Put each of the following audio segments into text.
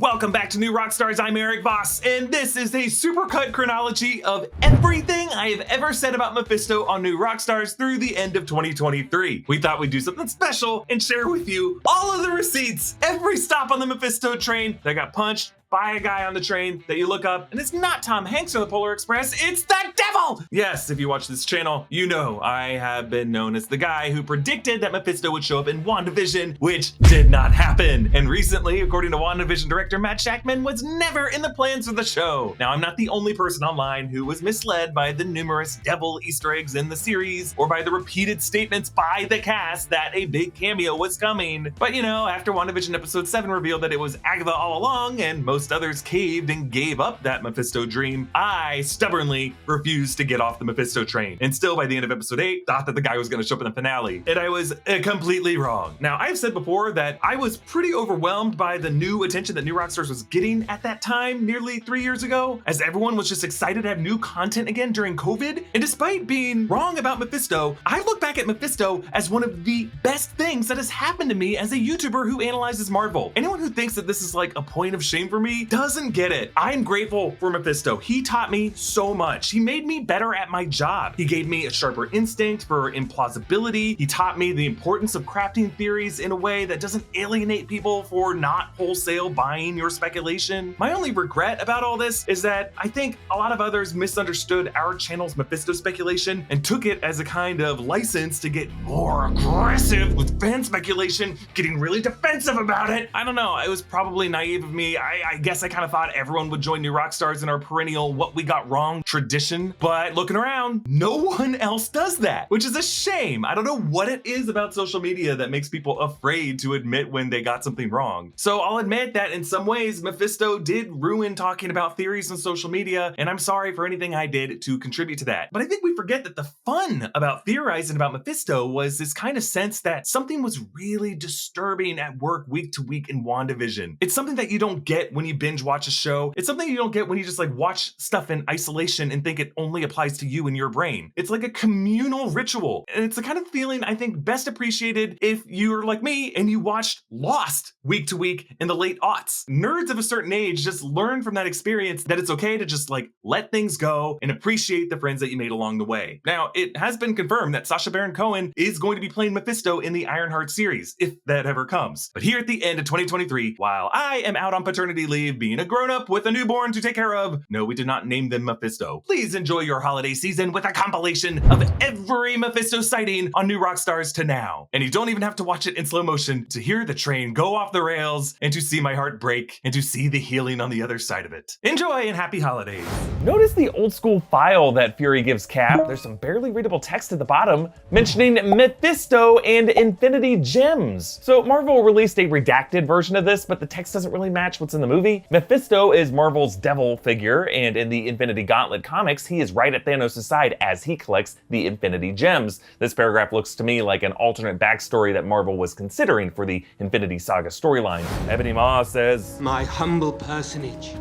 Welcome back to New Rockstars. I'm Erik Voss, and this is a supercut chronology of everything I have ever said about Mephisto on New Rockstars through the end of 2023. We thought we'd do something special and share with you all of the receipts, every stop on the Mephisto train that got punched by a guy on the train that you look up, and it's not Tom Hanks on the Polar Express, it's the devil! Yes, if you watch this channel, you know I have been known as the guy who predicted that Mephisto would show up in WandaVision, which did not happen. And recently, according to WandaVision director Matt Shakman, was never in the plans for the show. Now, I'm not the only person online who was misled by the numerous devil Easter eggs in the series, or by the repeated statements by the cast that a big cameo was coming. But you know, after WandaVision episode 7 revealed that it was Agatha All Along, and most others caved and gave up that Mephisto dream, I stubbornly refused to get off the Mephisto train. And still, by the end of episode 8, thought that the guy was going to show up in the finale. And I was completely wrong. Now, I've said before that I was pretty overwhelmed by the new attention that New Rockstars was getting at that time, nearly 3 years ago, as everyone was just excited to have new content again during COVID. And despite being wrong about Mephisto, I look back at Mephisto as one of the best things that has happened to me as a YouTuber who analyzes Marvel. Anyone who thinks that this is like a point of shame for me doesn't get it. I'm grateful for Mephisto. He taught me so much. He made me better at my job. He gave me a sharper instinct for implausibility. He taught me the importance of crafting theories in a way that doesn't alienate people for not wholesale buying your speculation. My only regret about all this is that I think a lot of others misunderstood our channel's Mephisto speculation and took it as a kind of license to get more aggressive with fan speculation, getting really defensive about it. I don't know, it was probably naive of me. I guess I kind of thought everyone would join New Rockstars in our perennial what we got wrong tradition, but looking around, no one else does that, which is a shame. I don't know what it is about social media that makes people afraid to admit when they got something wrong. So I'll admit that in some ways, Mephisto did ruin talking about theories on social media, and I'm sorry for anything I did to contribute to that. But I think we forget that the fun about theorizing about Mephisto was this kind of sense that something was really disturbing at work week to week in WandaVision. It's something that you don't get when you binge watch a show. It's something you don't get when you just like watch stuff in isolation and think it only applies to you and your brain. It's like a communal ritual, and it's the kind of feeling I think best appreciated if you're like me and you watched Lost week to week in the late aughts. Nerds of a certain age just learn from that experience that it's okay to just like let things go and appreciate the friends that you made along the way. Now, it has been confirmed that Sacha Baron Cohen is going to be playing Mephisto in the Ironheart series, if that ever comes. But here at the end of 2023, while I am out on paternity leave being a grown-up with a newborn to take care of, no, we did not name them Mephisto. Please enjoy your holiday season with a compilation of every Mephisto sighting on New Rockstars to now. And you don't even have to watch it in slow motion to hear the train go off the rails and to see my heart break and to see the healing on the other side of it. Enjoy and happy holidays. Notice the old school file that Fury gives Cap. There's some barely readable text at the bottom mentioning Mephisto and Infinity Gems. So Marvel released a redacted version of this, but the text doesn't really match what's in the movie. Mephisto is Marvel's devil figure, and in the Infinity Gauntlet comics, he is right at Thanos' side as he collects the Infinity Gems. This paragraph looks to me like an alternate backstory that Marvel was considering for the Infinity Saga storyline. Ebony Maw says, "My humble personage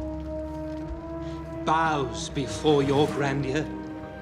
bows before your grandeur."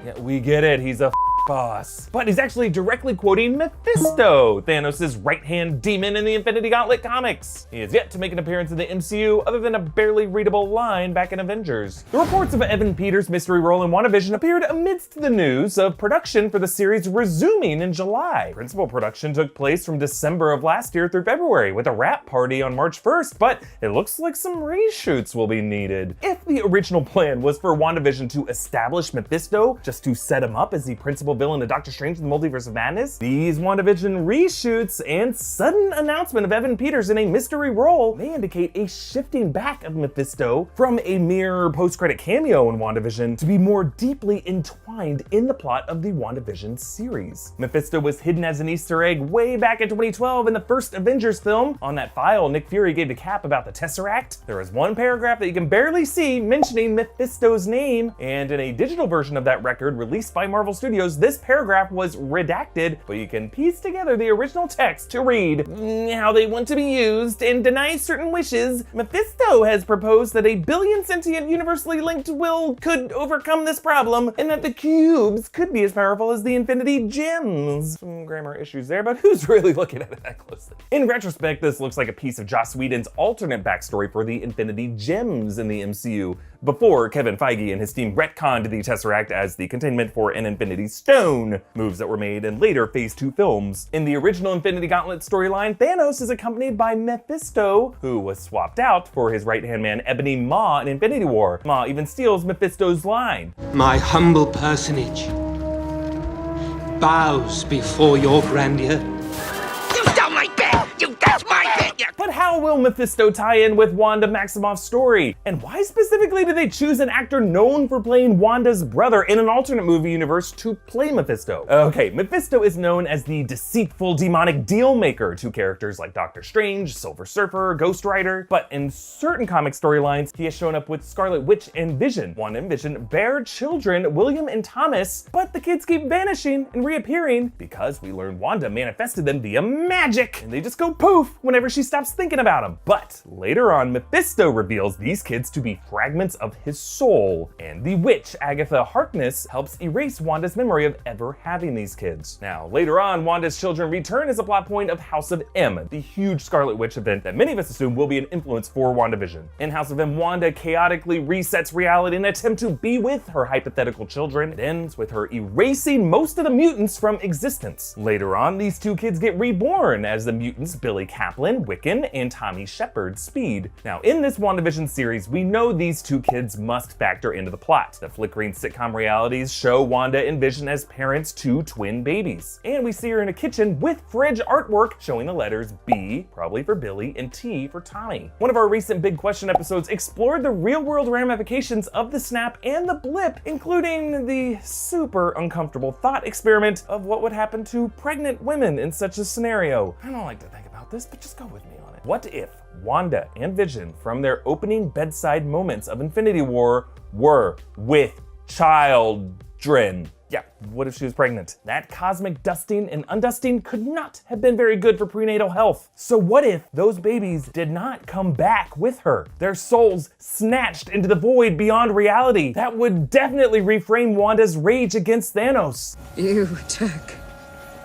Yeah, we get it, he's a boss. But he's actually directly quoting Mephisto, Thanos' right-hand demon in the Infinity Gauntlet comics. He has yet to make an appearance in the MCU other than a barely readable line back in Avengers. The reports of Evan Peters' mystery role in WandaVision appeared amidst the news of production for the series resuming in July. Principal production took place from December of last year through February, with a wrap party on March 1st, but it looks like some reshoots will be needed. If the original plan was for WandaVision to establish Mephisto, just to set him up as the principal villain of Doctor Strange in the Multiverse of Madness, these WandaVision reshoots and sudden announcement of Evan Peters in a mystery role may indicate a shifting back of Mephisto from a mere post-credit cameo in WandaVision to be more deeply entwined in the plot of the WandaVision series. Mephisto was hidden as an Easter egg way back in 2012 in the first Avengers film. On that file Nick Fury gave to Cap about the Tesseract, there is one paragraph that you can barely see mentioning Mephisto's name, and in a digital version of that record released by Marvel Studios this paragraph was redacted, but you can piece together the original text to read how they want to be used and deny certain wishes. Mephisto has proposed that a billion sentient universally linked will could overcome this problem, and that the cubes could be as powerful as the infinity gems. Some grammar issues there, but who's really looking at it that closely? In retrospect, this looks like a piece of Joss Whedon's alternate backstory for the infinity gems in the MCU, before Kevin Feige and his team retconned the Tesseract as the containment for an Infinity Stone, moves that were made in later Phase 2 films. In the original Infinity Gauntlet storyline, Thanos is accompanied by Mephisto, who was swapped out for his right-hand man Ebony Maw in Infinity War. Maw even steals Mephisto's line. My humble personage bows before your grandeur. You stole my bed! That's my bed! But how will Mephisto tie in with Wanda Maximoff's story? And why specifically did they choose an actor known for playing Wanda's brother in an alternate movie universe to play Mephisto? Okay, Mephisto is known as the deceitful demonic deal maker to characters like Doctor Strange, Silver Surfer, Ghost Rider, but in certain comic storylines, he has shown up with Scarlet Witch and Vision. Wanda and Vision bear children, William and Thomas, but the kids keep vanishing and reappearing because we learn Wanda manifested them via magic, and they just go poof whenever she stops thinking about them. But later on, Mephisto reveals these kids to be fragments of his soul, and the witch Agatha Harkness helps erase Wanda's memory of ever having these kids. Now, later on, Wanda's children return as a plot point of House of M, the huge Scarlet Witch event that many of us assume will be an influence for WandaVision. In House of M, Wanda chaotically resets reality in an attempt to be with her hypothetical children. It ends with her erasing most of the mutants from existence. Later on, these two kids get reborn as the mutants Billy Kaplan, Wiccan, and Tommy Shepard, Speed. Now, in this WandaVision series, we know these two kids must factor into the plot. The flickering sitcom realities show Wanda and Vision as parents to twin babies. And we see her in a kitchen with fridge artwork showing the letters B, probably for Billy, and T for Tommy. One of our recent Big Question episodes explored the real-world ramifications of the snap and the blip, including the super uncomfortable thought experiment of what would happen to pregnant women in such a scenario. I don't like to think about this, but just go with me on it. What if Wanda and Vision, from their opening bedside moments of Infinity War, were with children? Yeah, what if she was pregnant? That cosmic dusting and undusting could not have been very good for prenatal health. So what if those babies did not come back with her? Their souls snatched into the void beyond reality? That would definitely reframe Wanda's rage against Thanos. You took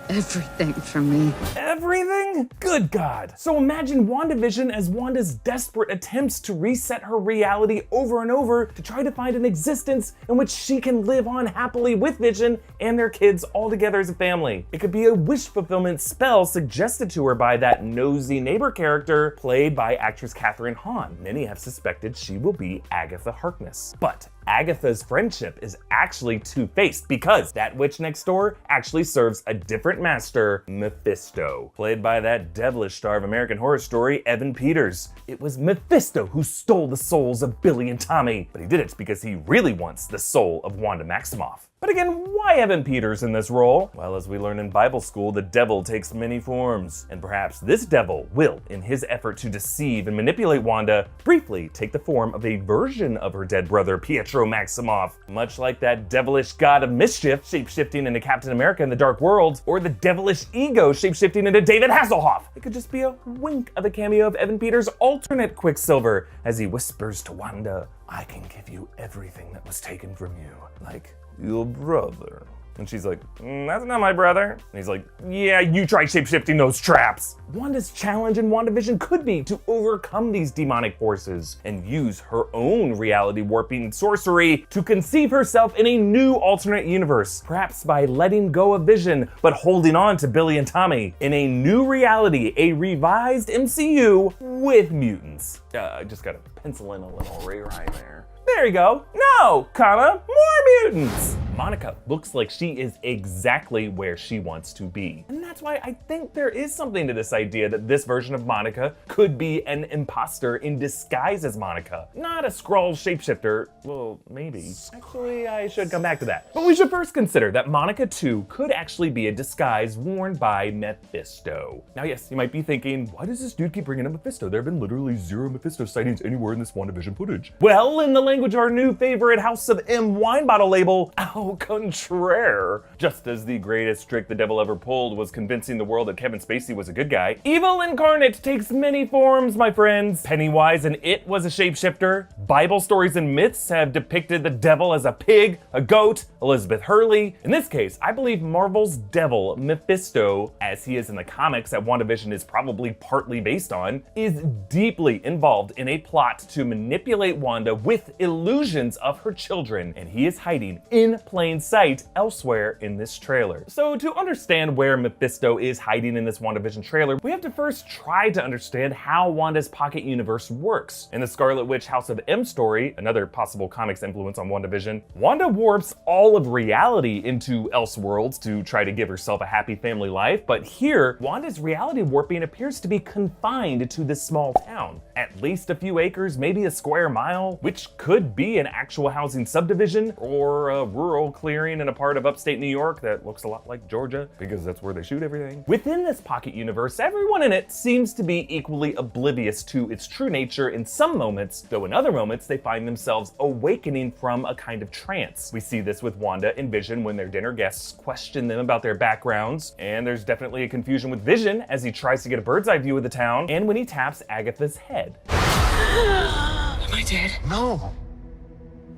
everything from me. Everything? Good God. So imagine WandaVision as Wanda's desperate attempts to reset her reality over and over to try to find an existence in which she can live on happily with Vision and their kids all together as a family. It could be a wish fulfillment spell suggested to her by that nosy neighbor character played by actress Kathryn Hahn. Many have suspected she will be Agatha Harkness. But Agatha's friendship is actually two-faced because that witch next door actually serves a different master, Mephisto, played by that devilish star of American Horror Story, Evan Peters. It was Mephisto who stole the souls of Billy and Tommy, but he did it because he really wants the soul of Wanda Maximoff. But again, why Evan Peters in this role? Well, as we learn in Bible school, the devil takes many forms. And perhaps this devil will, in his effort to deceive and manipulate Wanda, briefly take the form of a version of her dead brother, Pietro Maximoff. Much like that devilish god of mischief shapeshifting into Captain America in the Dark World, or the devilish ego shapeshifting into David Hasselhoff. It could just be a wink of a cameo of Evan Peters' alternate Quicksilver as he whispers to Wanda, "I can give you everything that was taken from you, like your brother." And she's like, that's not my brother. And he's like, yeah, you try shapeshifting those traps. Wanda's challenge in WandaVision could be to overcome these demonic forces and use her own reality warping sorcery to conceive herself in a new alternate universe, perhaps by letting go of Vision, but holding on to Billy and Tommy. In a new reality, a revised MCU with mutants. I just gotta pencil in a little rewrite there. There you go. No, comma, more mutants. Monica looks like she is exactly where she wants to be. And that's why I think there is something to this idea that this version of Monica could be an imposter in disguise as Monica. Not a Skrull shapeshifter. Well, maybe. Actually, I should come back to that. But we should first consider that Monica 2 could actually be a disguise worn by Mephisto. Now, yes, you might be thinking, why does this dude keep bringing up Mephisto? There have been literally 0 Mephisto sightings anywhere in this WandaVision footage. Well, in the language of our new favorite House of M wine bottle label, Au contraire. Just as the greatest trick the devil ever pulled was convincing the world that Kevin Spacey was a good guy, evil incarnate takes many forms, my friends. Pennywise in It was a shapeshifter. Bible stories and myths have depicted the devil as a pig, a goat, Elizabeth Hurley. In this case, I believe Marvel's devil, Mephisto, as he is in the comics that WandaVision is probably partly based on, is deeply involved in a plot to manipulate Wanda with illusions of her children, and he is hiding in plain sight elsewhere in this trailer. So to understand where Mephisto is hiding in this WandaVision trailer, we have to first try to understand how Wanda's pocket universe works. In the Scarlet Witch House of M story, another possible comics influence on WandaVision, Wanda warps all of reality into Elseworlds to try to give herself a happy family life, but here, Wanda's reality warping appears to be confined to this small town. At least a few acres, maybe a square mile, which could be an actual housing subdivision or a rural clearing in a part of upstate New York that looks a lot like Georgia, because that's where they shoot everything. Within this pocket universe, everyone in it seems to be equally oblivious to its true nature in some moments, though in other moments they find themselves awakening from a kind of trance. We see this with Wanda and Vision when their dinner guests question them about their backgrounds, and there's definitely a confusion with Vision as he tries to get a bird's eye view of the town, and when he taps Agatha's head. Am I dead? No.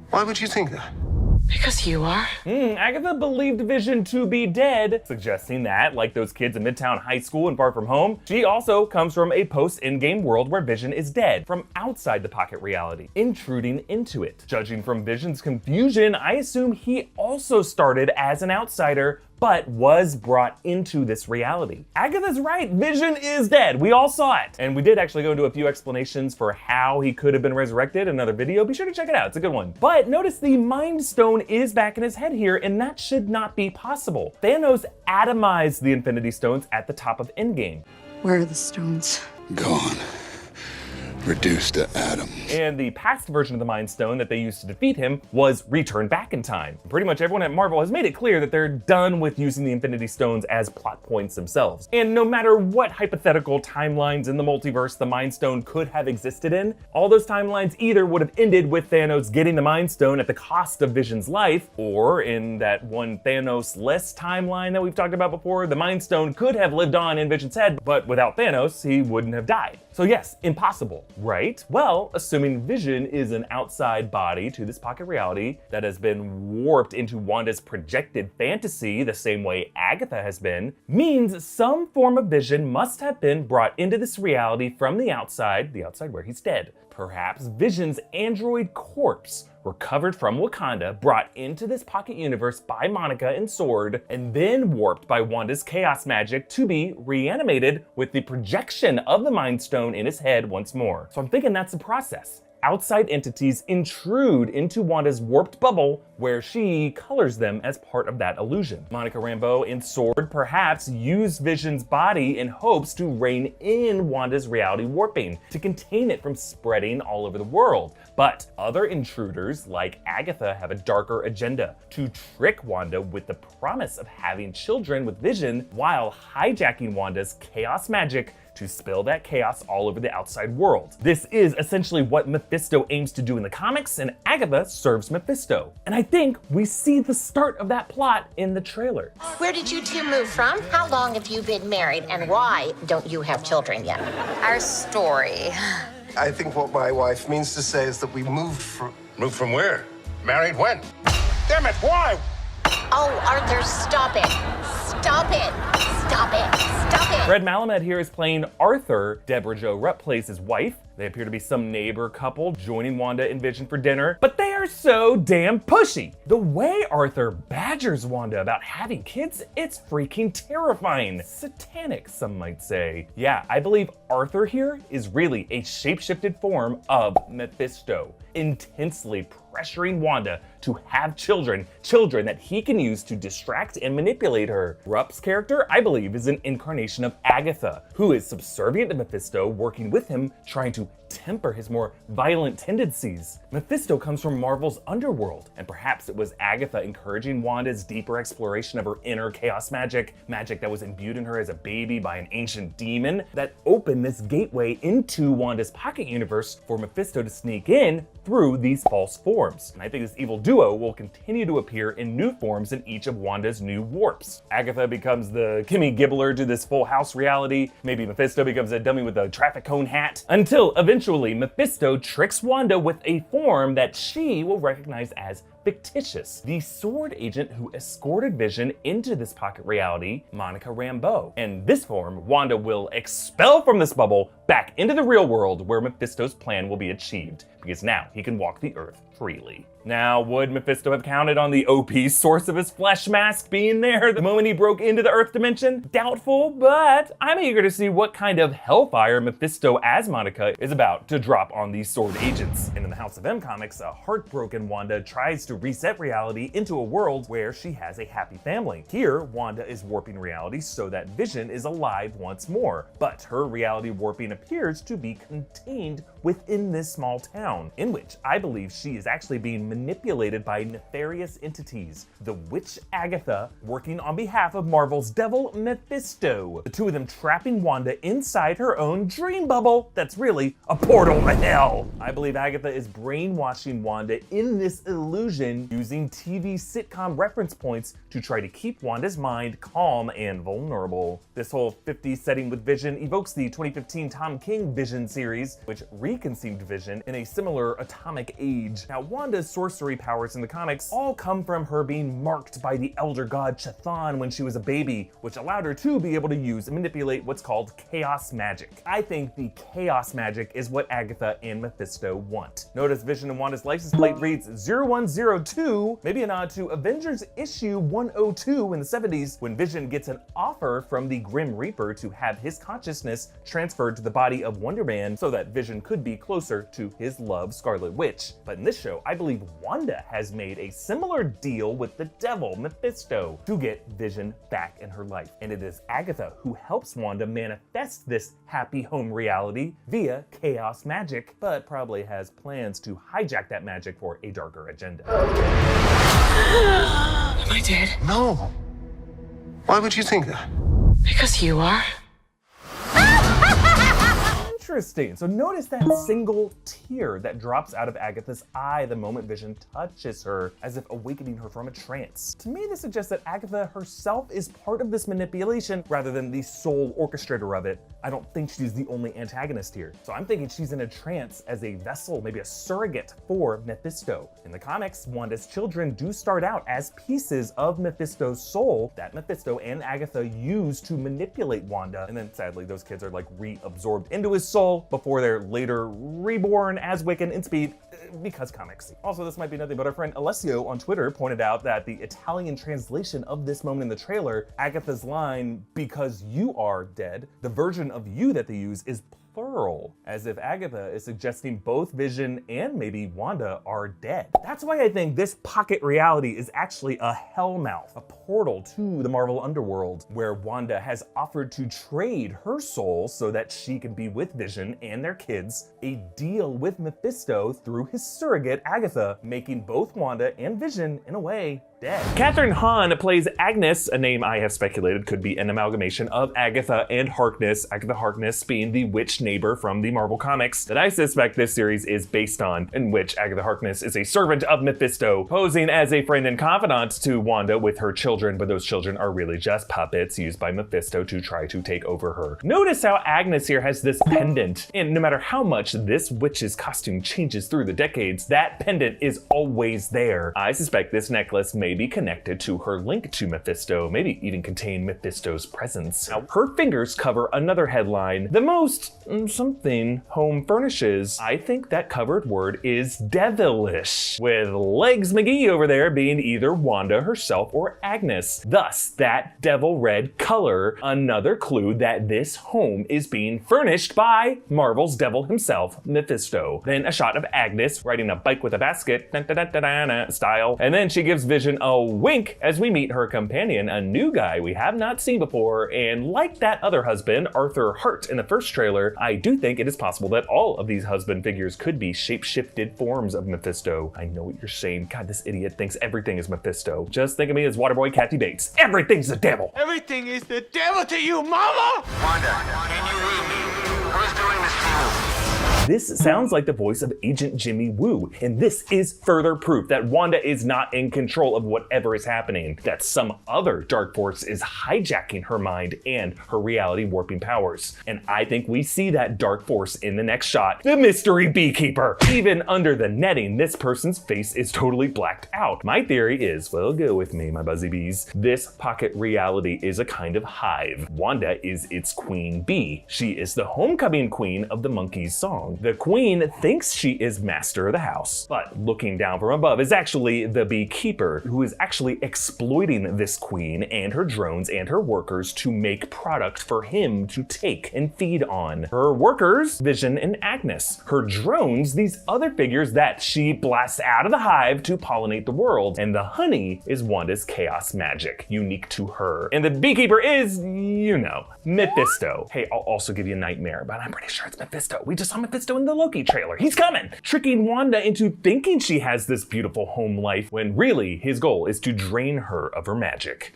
Why would you think that? Because you are. Agatha believed Vision to be dead, suggesting that, like those kids in Midtown High School and Far From Home, she also comes from a post-Endgame world where Vision is dead, from outside the pocket reality, intruding into it. Judging from Vision's confusion, I assume he also started as an outsider, but was brought into this reality. Agatha's right, Vision is dead. We all saw it. And we did actually go into a few explanations for how he could have been resurrected in another video. Be sure to check it out, it's a good one. But notice the Mind Stone is back in his head here, and that should not be possible. Thanos atomized the Infinity Stones at the top of Endgame. Where are the stones? Gone. Reduced to atoms. And the past version of the Mind Stone that they used to defeat him was returned back in time. Pretty much everyone at Marvel has made it clear that they're done with using the Infinity Stones as plot points themselves. And no matter what hypothetical timelines in the multiverse the Mind Stone could have existed in, all those timelines either would have ended with Thanos getting the Mind Stone at the cost of Vision's life, or in that one Thanos-less timeline that we've talked about before, the Mind Stone could have lived on in Vision's head, but without Thanos, he wouldn't have died. So yes, impossible, right? Well, assuming Vision is an outside body to this pocket reality that has been warped into Wanda's projected fantasy the same way Agatha has been, means some form of Vision must have been brought into this reality from the outside where he's dead. Perhaps Vision's android corpse, recovered from Wakanda, brought into this pocket universe by Monica and Sword, and then warped by Wanda's chaos magic to be reanimated with the projection of the Mind Stone in his head once more. So I'm thinking that's the process. Outside entities intrude into Wanda's warped bubble where she colors them as part of that illusion. Monica Rambeau and Sword perhaps use Vision's body in hopes to rein in Wanda's reality warping, to contain it from spreading all over the world. But other intruders like Agatha have a darker agenda, to trick Wanda with the promise of having children with Vision while hijacking Wanda's chaos magic to spill that chaos all over the outside world. This is essentially what Mephisto aims to do in the comics, and Agatha serves Mephisto. And I think we see the start of that plot in the trailer. Where did you two move from? How long have you been married? And why don't you have children yet? Our story. I think what my wife means to say is that we moved from... Moved from where? Married when? Damn it, why? Oh, Arthur, stop it. Stop it. Stop it. Stop it. Fred Malamed here is playing Arthur. Deborah Jo Rupp plays his wife. They appear to be some neighbor couple joining Wanda and Vision for dinner, but they are so damn pushy. The way Arthur badgers Wanda about having kids, it's freaking terrifying. Satanic, some might say. Yeah, I believe Arthur here is really a shapeshifted form of Mephisto, intensely pressuring Wanda to have children that he can use to distract and manipulate her. Rupp's character, I believe, is an incarnation of Agatha, who is subservient to Mephisto, working with him, trying to temper his more violent tendencies. Mephisto comes from Marvel's underworld, and perhaps it was Agatha encouraging Wanda's deeper exploration of her inner chaos magic that was imbued in her as a baby by an ancient demon, that opened this gateway into Wanda's pocket universe for Mephisto to sneak in through these false forms. And I think this evil duo will continue to appear in new forms in each of Wanda's new warps. Agatha becomes the Kimmy Gibbler to this Full House reality. Maybe Mephisto becomes a dummy with a traffic cone hat. Until eventually Mephisto tricks Wanda with a form that she will recognize as fictitious. The sword agent who escorted Vision into this pocket reality, Monica Rambeau. And this form, Wanda will expel from this bubble back into the real world where Mephisto's plan will be achieved, because now he can walk the earth freely. Now, would Mephisto have counted on the OP source of his flesh mask being there the moment he broke into the Earth dimension? Doubtful, but I'm eager to see what kind of hellfire Mephisto as Monica is about to drop on these sword agents. And in the House of M comics, a heartbroken Wanda tries to reset reality into a world where she has a happy family. Here, Wanda is warping reality so that Vision is alive once more, but her reality warping appears to be contained within this small town, in which I believe she is actually being manipulated by nefarious entities. The witch Agatha working on behalf of Marvel's devil Mephisto. The two of them trapping Wanda inside her own dream bubble that's really a portal to hell. I believe Agatha is brainwashing Wanda in this illusion using TV sitcom reference points to try to keep Wanda's mind calm and vulnerable. This whole 50s setting with Vision evokes the 2015 Tom King Vision series, which reconceived Vision in a similar atomic age. Now, Wanda's sorcery powers in the comics all come from her being marked by the elder god Chthon when she was a baby, which allowed her to be able to use and manipulate what's called chaos magic. I think the chaos magic is what Agatha and Mephisto want. Notice Vision and Wanda's license plate reads 0102, maybe a nod to Avengers issue 102 in the 70s, when Vision gets an offer from the Grim Reaper to have his consciousness transferred to the body of Wonder Man so that Vision could be closer to his love, Scarlet Witch. But in this show, I believe Wanda has made a similar deal with the devil, Mephisto, to get Vision back in her life. And it is Agatha who helps Wanda manifest this happy home reality via chaos magic, but probably has plans to hijack that magic for a darker agenda. Am I dead? No. Why would you think that? Because you are. Interesting. So notice that single tear that drops out of Agatha's eye the moment Vision touches her, as if awakening her from a trance. To me, this suggests that Agatha herself is part of this manipulation rather than the sole orchestrator of it. I don't think she's the only antagonist here. So I'm thinking she's in a trance as a vessel, maybe a surrogate for Mephisto. In the comics, Wanda's children do start out as pieces of Mephisto's soul that Mephisto and Agatha use to manipulate Wanda. And then sadly, those kids are like reabsorbed into his soul before they're later reborn as Wiccan in Speed, because comics. Also, this might be nothing, but our friend Alessio on Twitter pointed out that the Italian translation of this moment in the trailer, Agatha's line, "because you are dead," the version of you that they use is plural, as if Agatha is suggesting both Vision and maybe Wanda are dead. That's why I think this pocket reality is actually a hellmouth, a portal to the Marvel underworld, where Wanda has offered to trade her soul so that she can be with Vision and their kids, a deal with Mephisto through his surrogate Agatha, making both Wanda and Vision, in a way, dead. Kathryn Hahn plays Agnes, a name I have speculated could be an amalgamation of Agatha and Harkness, Agatha Harkness being the witch neighbor from the Marvel comics that I suspect this series is based on, in which Agatha Harkness is a servant of Mephisto, posing as a friend and confidant to Wanda with her children, but those children are really just puppets used by Mephisto to try to take over her. Notice how Agnes here has this pendant, and no matter how much this witch's costume changes through the decades, that pendant is always there. I suspect this necklace may be connected to her link to Mephisto, maybe even contain Mephisto's presence. Now, her fingers cover another headline, the most something home furnishes. I think that covered word is devilish, with Legs McGee over there being either Wanda herself or Agnes. Thus, that devil red color, another clue that this home is being furnished by Marvel's devil himself, Mephisto. Then a shot of Agnes riding a bike with a basket, style, and then she gives Vision a wink as we meet her companion, a new guy we have not seen before, and like that other husband, Arthur Hart in the first trailer, I do think it is possible that all of these husband figures could be shape-shifted forms of Mephisto. I know what you're saying. God, this idiot thinks everything is Mephisto. Just think of me as Waterboy Kathy Bates. Everything's the devil. Everything is the devil to you, mama! Wanda, can you read me? Who's doing this to you? This sounds like the voice of Agent Jimmy Woo, and this is further proof that Wanda is not in control of whatever is happening, that some other dark force is hijacking her mind and her reality warping powers. And I think we see that dark force in the next shot, the Mystery Beekeeper. Even under the netting, this person's face is totally blacked out. My theory is, well, go with me, my buzzy bees, this pocket reality is a kind of hive. Wanda is its queen bee. She is the homecoming queen of the Monkeys song. The queen thinks she is master of the house, but looking down from above is actually the beekeeper, who is actually exploiting this queen and her drones and her workers to make product for him to take and feed on. Her workers, Vision and Agnes. Her drones, these other figures that she blasts out of the hive to pollinate the world. And the honey is Wanda's chaos magic, unique to her. And the beekeeper is, you know, Mephisto. Hey, I'll also give you a nightmare, but I'm pretty sure it's Mephisto. We just saw Mephisto in the Loki trailer. He's coming, tricking Wanda into thinking she has this beautiful home life when really his goal is to drain her of her magic.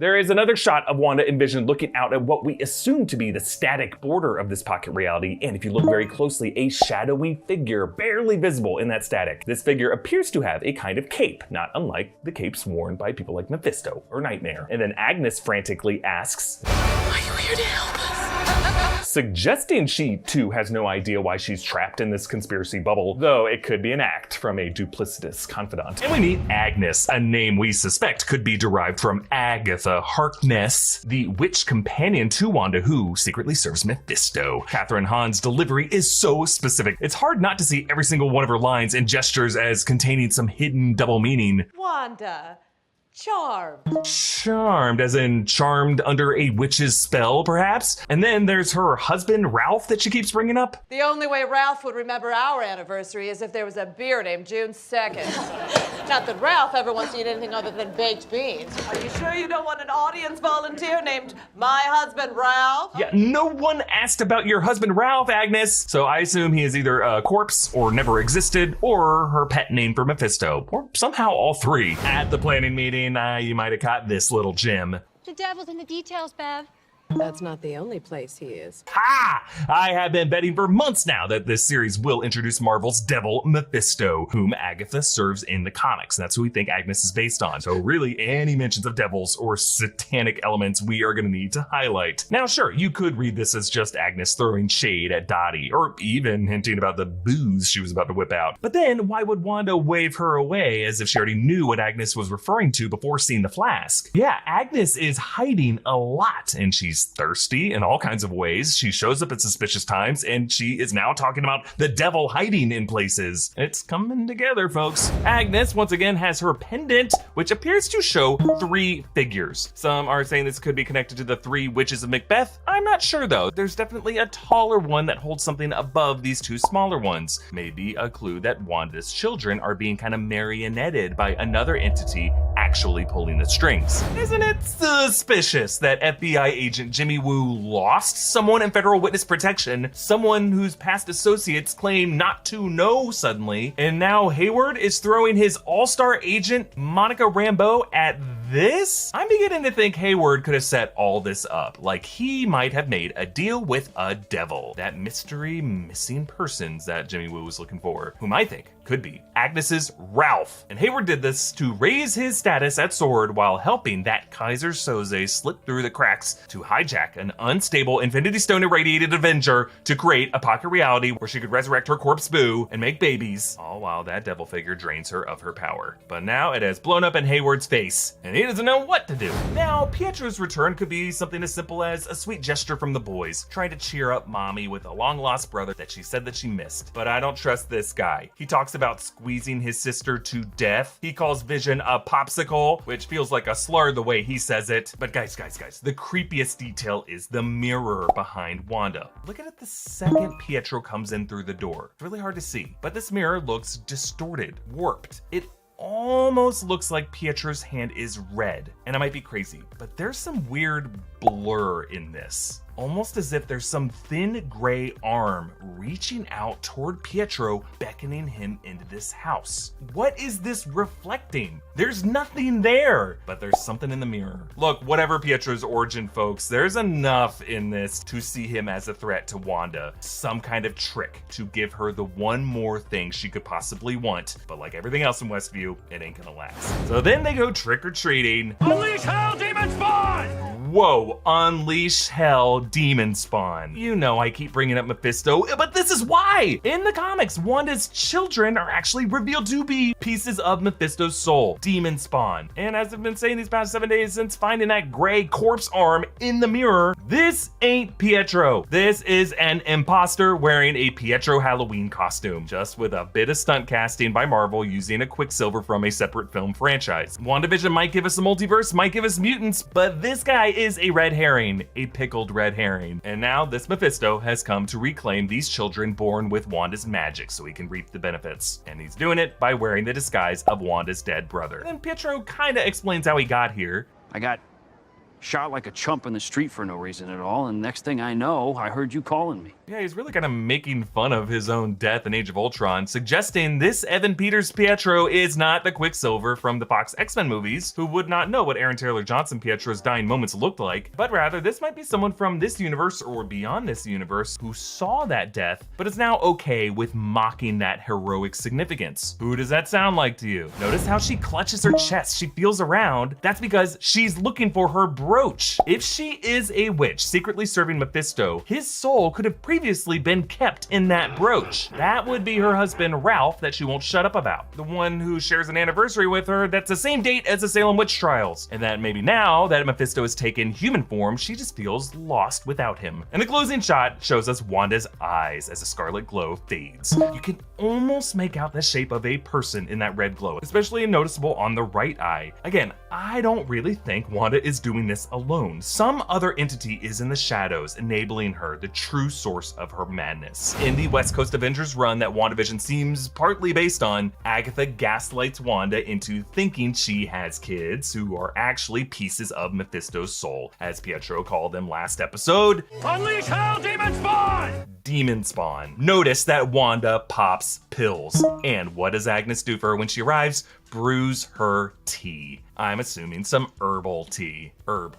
There is another shot of Wanda and Vision looking out at what we assume to be the static border of this pocket reality, and if you look very closely, a shadowy figure barely visible in that static. This figure appears to have a kind of cape, not unlike the capes worn by people like Mephisto or Nightmare. And then Agnes frantically asks, Are you here to help us? suggesting she too has no idea why she's trapped in this conspiracy bubble, though it could be an act from a duplicitous confidant. And we meet Agnes, a name we suspect could be derived from Agatha Harkness, the witch companion to Wanda who secretly serves Mephisto. Catherine Hahn's delivery is so specific, it's hard not to see every single one of her lines and gestures as containing some hidden double meaning. Wanda, charmed. Charmed, as in charmed under a witch's spell, perhaps? And then there's her husband, Ralph, that she keeps bringing up. The only way Ralph would remember our anniversary is if there was a beer named June 2nd. Not that Ralph ever wants to eat anything other than baked beans. Are you sure you don't want an audience volunteer named My Husband Ralph? Yeah, no one asked about your husband, Ralph, Agnes. So I assume he is either a corpse or never existed, or her pet name for Mephisto, or somehow all three. At the planning meeting, you might have caught this little gem. The devil's in the details, Bev. That's not the only place he is. Ha! I have been betting for months now that this series will introduce Marvel's devil Mephisto, whom Agatha serves in the comics. And that's who we think Agnes is based on. So really, any mentions of devils or satanic elements we are going to need to highlight. Now, sure, you could read this as just Agnes throwing shade at Dottie, or even hinting about the booze she was about to whip out. But then, why would Wanda wave her away as if she already knew what Agnes was referring to before seeing the flask? Yeah, Agnes is hiding a lot, and she's thirsty in all kinds of ways. She shows up at suspicious times, and she is now talking about the devil hiding in places. It's coming together, folks. Agnes, once again, has her pendant, which appears to show 3 figures. Some are saying this could be connected to the 3 witches of Macbeth. I'm not sure, though. There's definitely a taller one that holds something above these 2 smaller ones. Maybe a clue that Wanda's children are being kind of marionetted by another entity actually pulling the strings. Isn't it suspicious that FBI agent Jimmy Woo lost someone in federal witness protection, someone whose past associates claim not to know suddenly, and now Hayward is throwing his all-star agent Monica Rambeau at this? I'm beginning to think Hayward could have set all this up, like he might have made a deal with a devil, that mystery missing persons that Jimmy Woo was looking for, whom I think could be Agnes's Ralph. And Hayward did this to raise his status at S.W.O.R.D. while helping that Kaiser Soze slip through the cracks to hijack an unstable Infinity Stone irradiated Avenger to create a pocket reality where she could resurrect her corpse Boo and make babies, all while that devil figure drains her of her power. But now it has blown up in Hayward's face, and he doesn't know what to do. Now, Pietro's return could be something as simple as a sweet gesture from the boys, trying to cheer up Mommy with a long-lost brother that she said that she missed. But I don't trust this guy. He talks about squeezing his sister to death. He calls Vision a popsicle, which feels like a slur the way he says it. But guys, the creepiest detail is the mirror behind Wanda. Look at it the second Pietro comes in through the door. It's really hard to see, but this mirror looks distorted, warped. It almost looks like Pietro's hand is red. And I might be crazy, but there's some weird blur in this. Almost as if there's some thin gray arm reaching out toward Pietro, beckoning him into this house. What is this reflecting? There's nothing there, but there's something in the mirror. Look, whatever Pietro's origin, folks, there's enough in this to see him as a threat to Wanda. Some kind of trick to give her the one more thing she could possibly want, but like everything else in Westview, it ain't gonna last. So then they go trick-or-treating. Unleash hell, demon spawn! Whoa, unleash hell, demon spawn. You know I keep bringing up Mephisto, but this is why! In the comics, Wanda's children are actually revealed to be pieces of Mephisto's soul, demon spawn. And as I've been saying these past 7 days since finding that gray corpse arm in the mirror, this ain't Pietro. This is an imposter wearing a Pietro Halloween costume, just with a bit of stunt casting by Marvel using a Quicksilver from a separate film franchise. WandaVision might give us a multiverse, might give us mutants, but this guy is a red herring, a pickled red herring. And now this Mephisto has come to reclaim these children born with Wanda's magic so he can reap the benefits. And he's doing it by wearing the disguise of Wanda's dead brother. And then Pietro kinda explains how he got here. I got shot like a chump in the street for no reason at all, and next thing I know, I heard you calling me. Yeah, he's really kind of making fun of his own death in Age of Ultron, suggesting this Evan Peters Pietro is not the Quicksilver from the Fox X-Men movies, who would not know what Aaron Taylor Johnson Pietro's dying moments looked like, but rather this might be someone from this universe or beyond this universe who saw that death, but is now okay with mocking that heroic significance. Who does that sound like to you? Notice how she clutches her chest, she feels around. That's because she's looking for her brooch. If she is a witch secretly serving Mephisto, his soul could have previously been kept in that brooch. That would be her husband Ralph that she won't shut up about. The one who shares an anniversary with her that's the same date as the Salem witch trials. And that maybe now that Mephisto has taken human form, she just feels lost without him. And the closing shot shows us Wanda's eyes as the scarlet glow fades. You can almost make out the shape of a person in that red glow, especially noticeable on the right eye. Again, I don't really think Wanda is doing this alone. Some other entity is in the shadows, enabling her the true source of her madness. In the West Coast Avengers run that WandaVision seems partly based on, Agatha gaslights Wanda into thinking she has kids who are actually pieces of Mephisto's soul, as Pietro called them last episode. Unleash hell, demon spawn! Demon spawn. Notice that Wanda pops pills. And what does Agnes do for her when she arrives? Brews her tea. I'm assuming some herbal tea. Herb.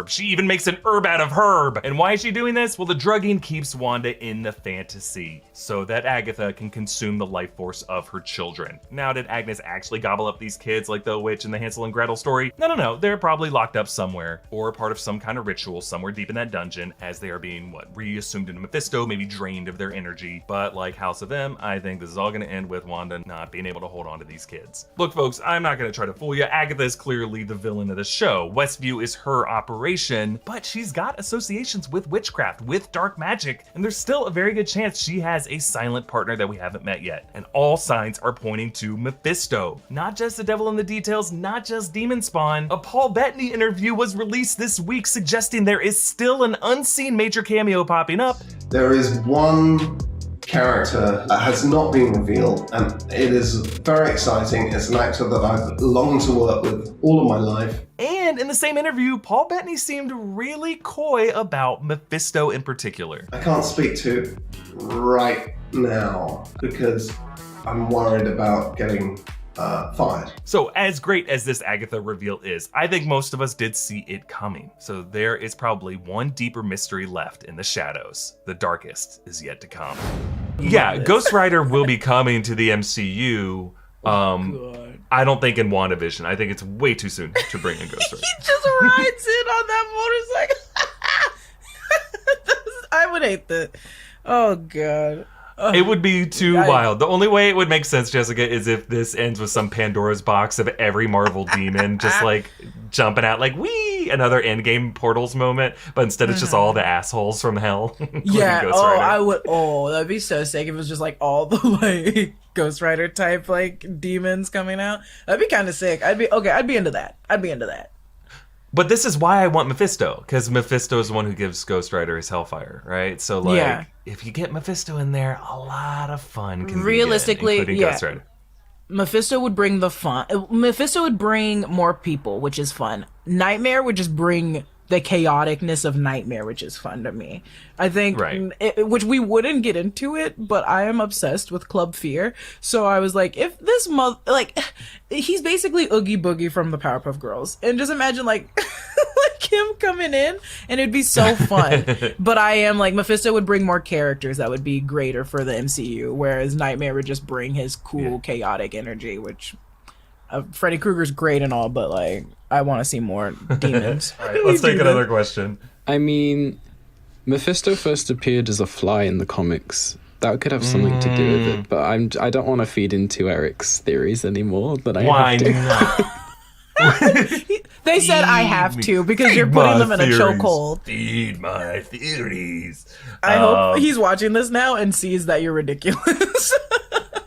She even makes an herb out of herb. And why is she doing this? Well, the drugging keeps Wanda in the fantasy so that Agatha can consume the life force of her children. Now, did Agnes actually gobble up these kids like the witch in the Hansel and Gretel story? No. They're probably locked up somewhere or part of some kind of ritual somewhere deep in that dungeon as they are being, reassumed into Mephisto, maybe drained of their energy. But like House of M, I think this is all gonna end with Wanda not being able to hold on to these kids. Look, folks, I'm not gonna try to fool you. Agatha is clearly the villain of the show. Westview is her operation, but she's got associations with witchcraft, with dark magic, and there's still a very good chance she has a silent partner that we haven't met yet. And all signs are pointing to Mephisto. Not just the devil in the details, not just demon spawn. A Paul Bettany interview was released this week suggesting there is still an unseen major cameo popping up. There is one character that has not been revealed, and it is very exciting. It's an actor that I've longed to work with all of my life. And in the same interview, Paul Bettany seemed really coy about Mephisto in particular. I can't speak to it right now because I'm worried about getting fired. So as great as this Agatha reveal is, I think most of us did see it coming. So there is probably one deeper mystery left in the shadows. The darkest is yet to come. Yeah, Ghost Rider will be coming to the MCU. I don't think in WandaVision. I think it's way too soon to bring in Ghost Rider. He just rides in on that motorcycle. I would hate that. Oh god. It would be too wild. The only way it would make sense, Jessica, is if this ends with some Pandora's box of every Marvel demon just like jumping out like, wee, another Endgame Portals moment, but instead it's just all the assholes from hell. Yeah, I would, that'd be so sick if it was just like all the like Ghost Rider type like demons coming out. That'd be kind of sick. I'd be into that. But this is why I want Mephisto, because Mephisto is the one who gives Ghost Rider his hellfire, right? So, like, if you get Mephisto in there, a lot of fun can realistically, be including Ghost Rider. Mephisto would bring the fun. Mephisto would bring more people, which is fun. Nightmare would just bring the chaoticness of Nightmare, which is fun to me. I think, which we wouldn't get into it, but I am obsessed with Club Fear. So I was like, if this he's basically Oogie Boogie from the Powerpuff Girls, and just imagine like him coming in, and it'd be so fun. But I am like, Mephisto would bring more characters that would be greater for the MCU, whereas Nightmare would just bring his cool, chaotic energy, which Freddy Krueger's great and all, but like, I want to see more demons. All right, let's take another question. I mean, Mephisto first appeared as a fly in the comics. That could have something to do with it, but I don't want to feed into Erik's theories anymore. That I have to. Not? They said I have to because you're putting them in a chokehold. Feed my theories. I hope he's watching this now and sees that you're ridiculous.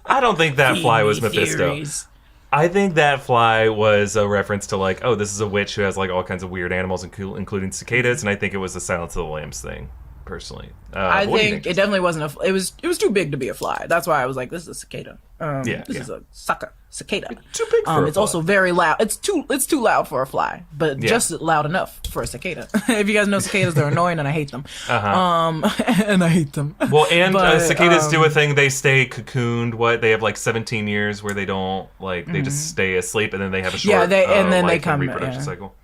I don't think that fly was Mephisto. Theories. I think that fly was a reference to like, oh, this is a witch who has like all kinds of weird animals, including cicadas, and I think it was the Silence of the Lambs thing, personally. I think it definitely wasn't it was too big to be a fly. That's why I was like, this is a cicada. This is a cicada. It's too big for a it's fly. Also very loud. It's too loud for a fly, but just loud enough for a cicada. If you guys know cicadas, they're annoying and I hate them. And I hate them. Well, and cicadas do a thing. They stay cocooned. They have like 17 years where they don't they just stay asleep, and then they have a short they come reproduction cycle.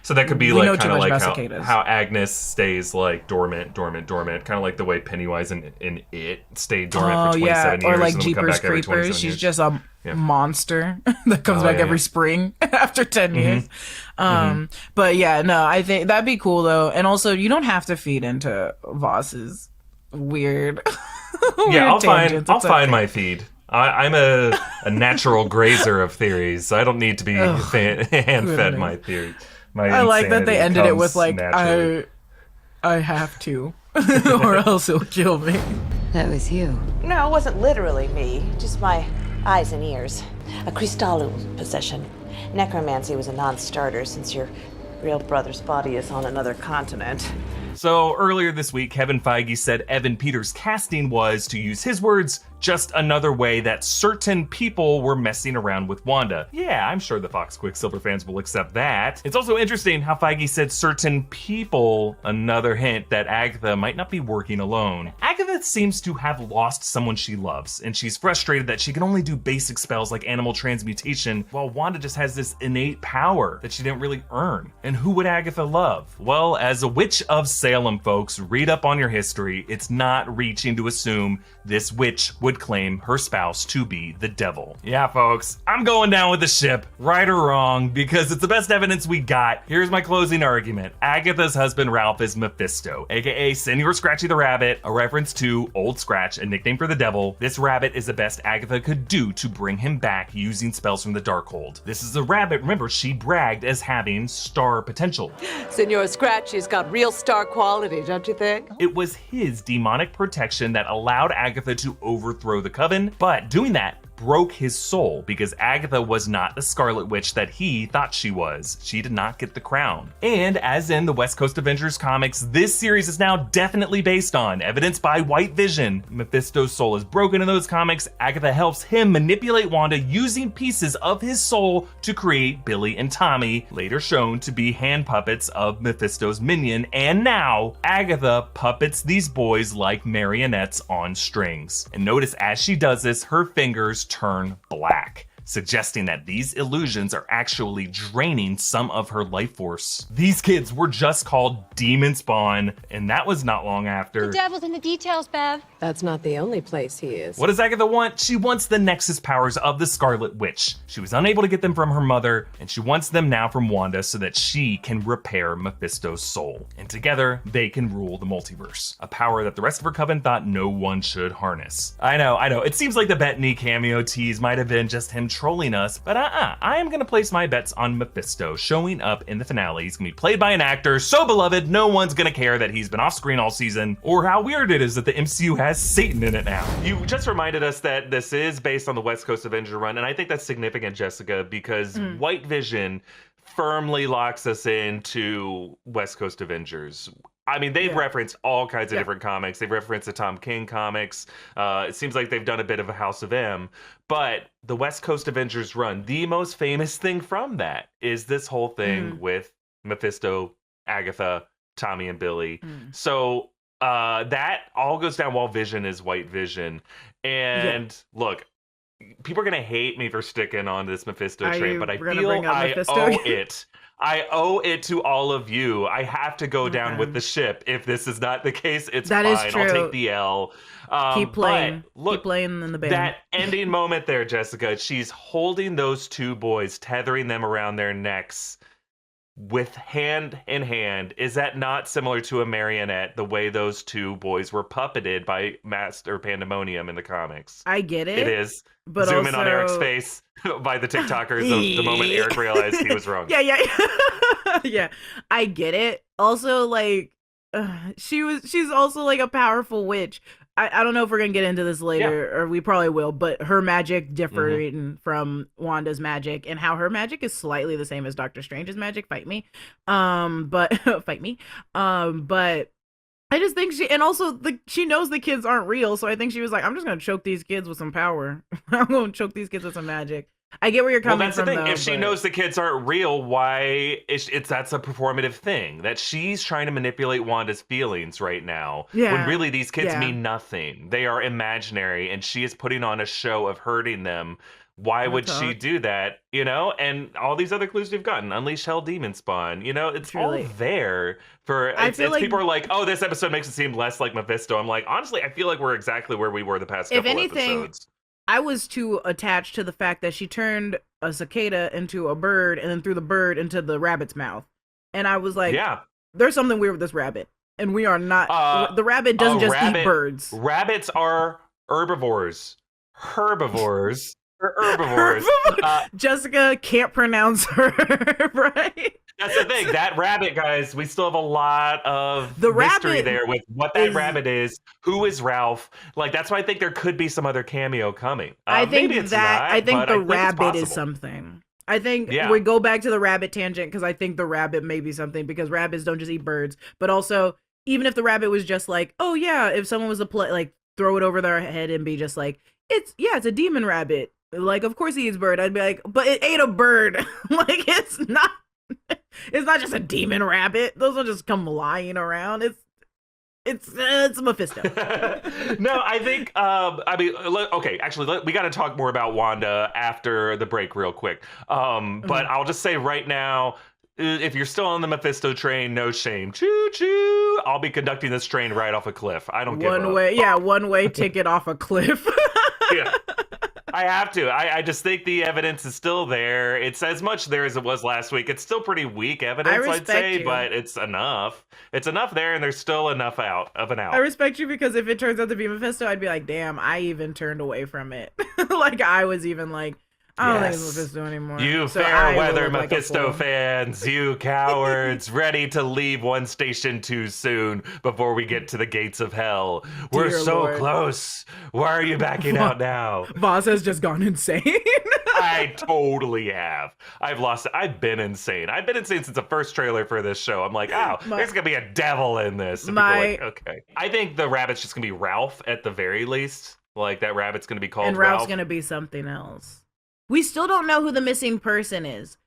So that could be like kind of like how Agnes stays like dormant, kind of like the way Pennywise and It stayed dormant for 27 years. Or like and Jeepers Creepers, she's just a monster that comes back every spring after 10 years. But yeah, no, I think that'd be cool though. And also, you don't have to feed into Voss's weird. I'll find my feed. I'm a natural grazer of theories, so I don't need to be hand-fed my theory. I like that they ended it with like, I have to, or else he'll kill me. That was you. No, it wasn't literally me. Just my eyes and ears. A Crystalline possession. Necromancy was a non-starter since your real brother's body is on another continent. So earlier this week, Kevin Feige said Evan Peters' casting was, to use his words, just another way that certain people were messing around with Wanda. Yeah, I'm sure the Fox Quicksilver fans will accept that. It's also interesting how Feige said certain people, another hint that Agatha might not be working alone. Agatha seems to have lost someone she loves, and she's frustrated that she can only do basic spells like animal transmutation, while Wanda just has this innate power that she didn't really earn. And who would Agatha love? Well, as a witch of Salem, folks, read up on your history. It's not reaching to assume this witch would claim her spouse to be the devil. Yeah, folks, I'm going down with the ship, right or wrong, because it's the best evidence we got. Here's my closing argument. Agatha's husband, Ralph, is Mephisto, aka Senor Scratchy the Rabbit, a reference to Old Scratch, a nickname for the devil. This rabbit is the best Agatha could do to bring him back using spells from the Darkhold. This is a rabbit, remember, she bragged as having star potential. Senor Scratchy's got real star quality, don't you think? It was his demonic protection that allowed Agatha to overthrow the coven, but doing that broke his soul because Agatha was not the Scarlet Witch that he thought she was. She did not get the crown. And as in the West Coast Avengers comics, this series is now definitely based on, evidenced by White Vision. Mephisto's soul is broken in those comics. Agatha helps him manipulate Wanda using pieces of his soul to create Billy and Tommy, later shown to be hand puppets of Mephisto's minion, and now Agatha puppets these boys like marionettes on strings. And notice as she does this, her fingers turn black, suggesting that these illusions are actually draining some of her life force. These kids were just called Demon Spawn, and that was not long after. The devil's in the details, Bev. That's not the only place he is. What does Agatha want? She wants the Nexus powers of the Scarlet Witch. She was unable to get them from her mother, and she wants them now from Wanda so that she can repair Mephisto's soul. And together, they can rule the multiverse. A power that the rest of her coven thought no one should harness. I know. It seems like the Bettany cameo tease might have been just him trolling us, but I am gonna place my bets on Mephisto showing up in the finale. He's gonna be played by an actor so beloved no one's gonna care that he's been off screen all season, or how weird it is that the MCU has Satan in it now. You just reminded us that this is based on the West Coast Avenger run, and I think that's significant, Jessica, because White Vision firmly locks us into West Coast Avengers. I mean, they've referenced all kinds of different comics. They've referenced the Tom King comics. It seems like they've done a bit of a House of M. But the West Coast Avengers run, the most famous thing from that is this whole thing with Mephisto, Agatha, Tommy, and Billy. So that all goes down while Vision is White Vision. And look, people are going to hate me for sticking on this Mephisto train, but I feel I owe it. I owe it to all of you. I have to go down with the ship. If this is not the case, it's fine. Is true. I'll take the L. Keep playing. Look, keep playing in the band. That ending moment there, Jessica, she's holding those two boys, tethering them around their necks with hand in hand. Is that not similar to a marionette, the way those two boys were puppeted by Master Pandemonium in the comics? I get it. It is. But Zoom also... in on Eric's face by the TikTokers the moment Erik realized he was wrong. Yeah, I get it. Also, like, she's also like a powerful witch. I don't know if we're gonna get into this later, or we probably will, but her magic differing from Wanda's magic, and how her magic is slightly the same as Doctor Strange's magic. Fight me. But fight me. But I just think she knows the kids aren't real, so I think she was like, I'm just gonna choke these kids with some power. I'm gonna choke these kids with some magic. I get where you're coming from. Well, that's the thing. If she knows the kids aren't real, why that's a performative thing that she's trying to manipulate Wanda's feelings right now. Yeah. When really these kids mean nothing. They are imaginary, and she is putting on a show of hurting them. Why would she do that? You know, and all these other clues we've gotten, unleash hell, demon spawn. You know, it's all there for. People are like, oh, this episode makes it seem less like Mephisto. I'm like, honestly, I feel like we're exactly where we were the past couple episodes. I was too attached to the fact that she turned a cicada into a bird and then threw the bird into the rabbit's mouth. And I was like, there's something weird with this rabbit. And we are not, the rabbit doesn't just eat birds. Rabbits are herbivores. Herbivores. Herbivores. Jessica can't pronounce her, right? That's the thing. That rabbit, guys, we still have a lot of mystery there with what that rabbit is. Who is Ralph? Like, that's why I think there could be some other cameo coming. I think maybe it's not, I think the it's rabbit is something. I think we go back to the rabbit tangent because I think the rabbit may be something, because rabbits don't just eat birds. But also, even if the rabbit was just like, oh yeah, if someone was to like throw it over their head and be just like, it's a demon rabbit. Like, of course he eats bird. I'd be like, but it ate a bird. Like, it's not just a demon rabbit. Those will just come lying around. It's Mephisto. No, I think, okay, actually, we got to talk more about Wanda after the break real quick. But I'll just say right now, if you're still on the Mephisto train, no shame. Choo choo. I'll be conducting this train right off a cliff. I don't give a one-way ticket off a cliff. Yeah. I have to. I just think the evidence is still there. It's as much there as it was last week. It's still pretty weak evidence, I'd say, but it's enough. It's enough there, and there's still enough out. I respect you, because if it turns out to be Mephisto, I'd be like, damn, I even turned away from it. Like, I was even like, I don't think it's Mephisto anymore. You fair weather Mephisto fans, you cowards, ready to leave one station too soon before we get to the gates of hell. We're so close. Why are you backing out now? Voss has just gone insane. I totally have. I've been insane. I've been insane since the first trailer for this show. I'm like, there's gonna be a devil in this. And people are like, okay. I think the rabbit's just gonna be Ralph at the very least. Like, that rabbit's gonna be called Ralph. And Ralph's gonna be something else. We still don't know who the missing person is.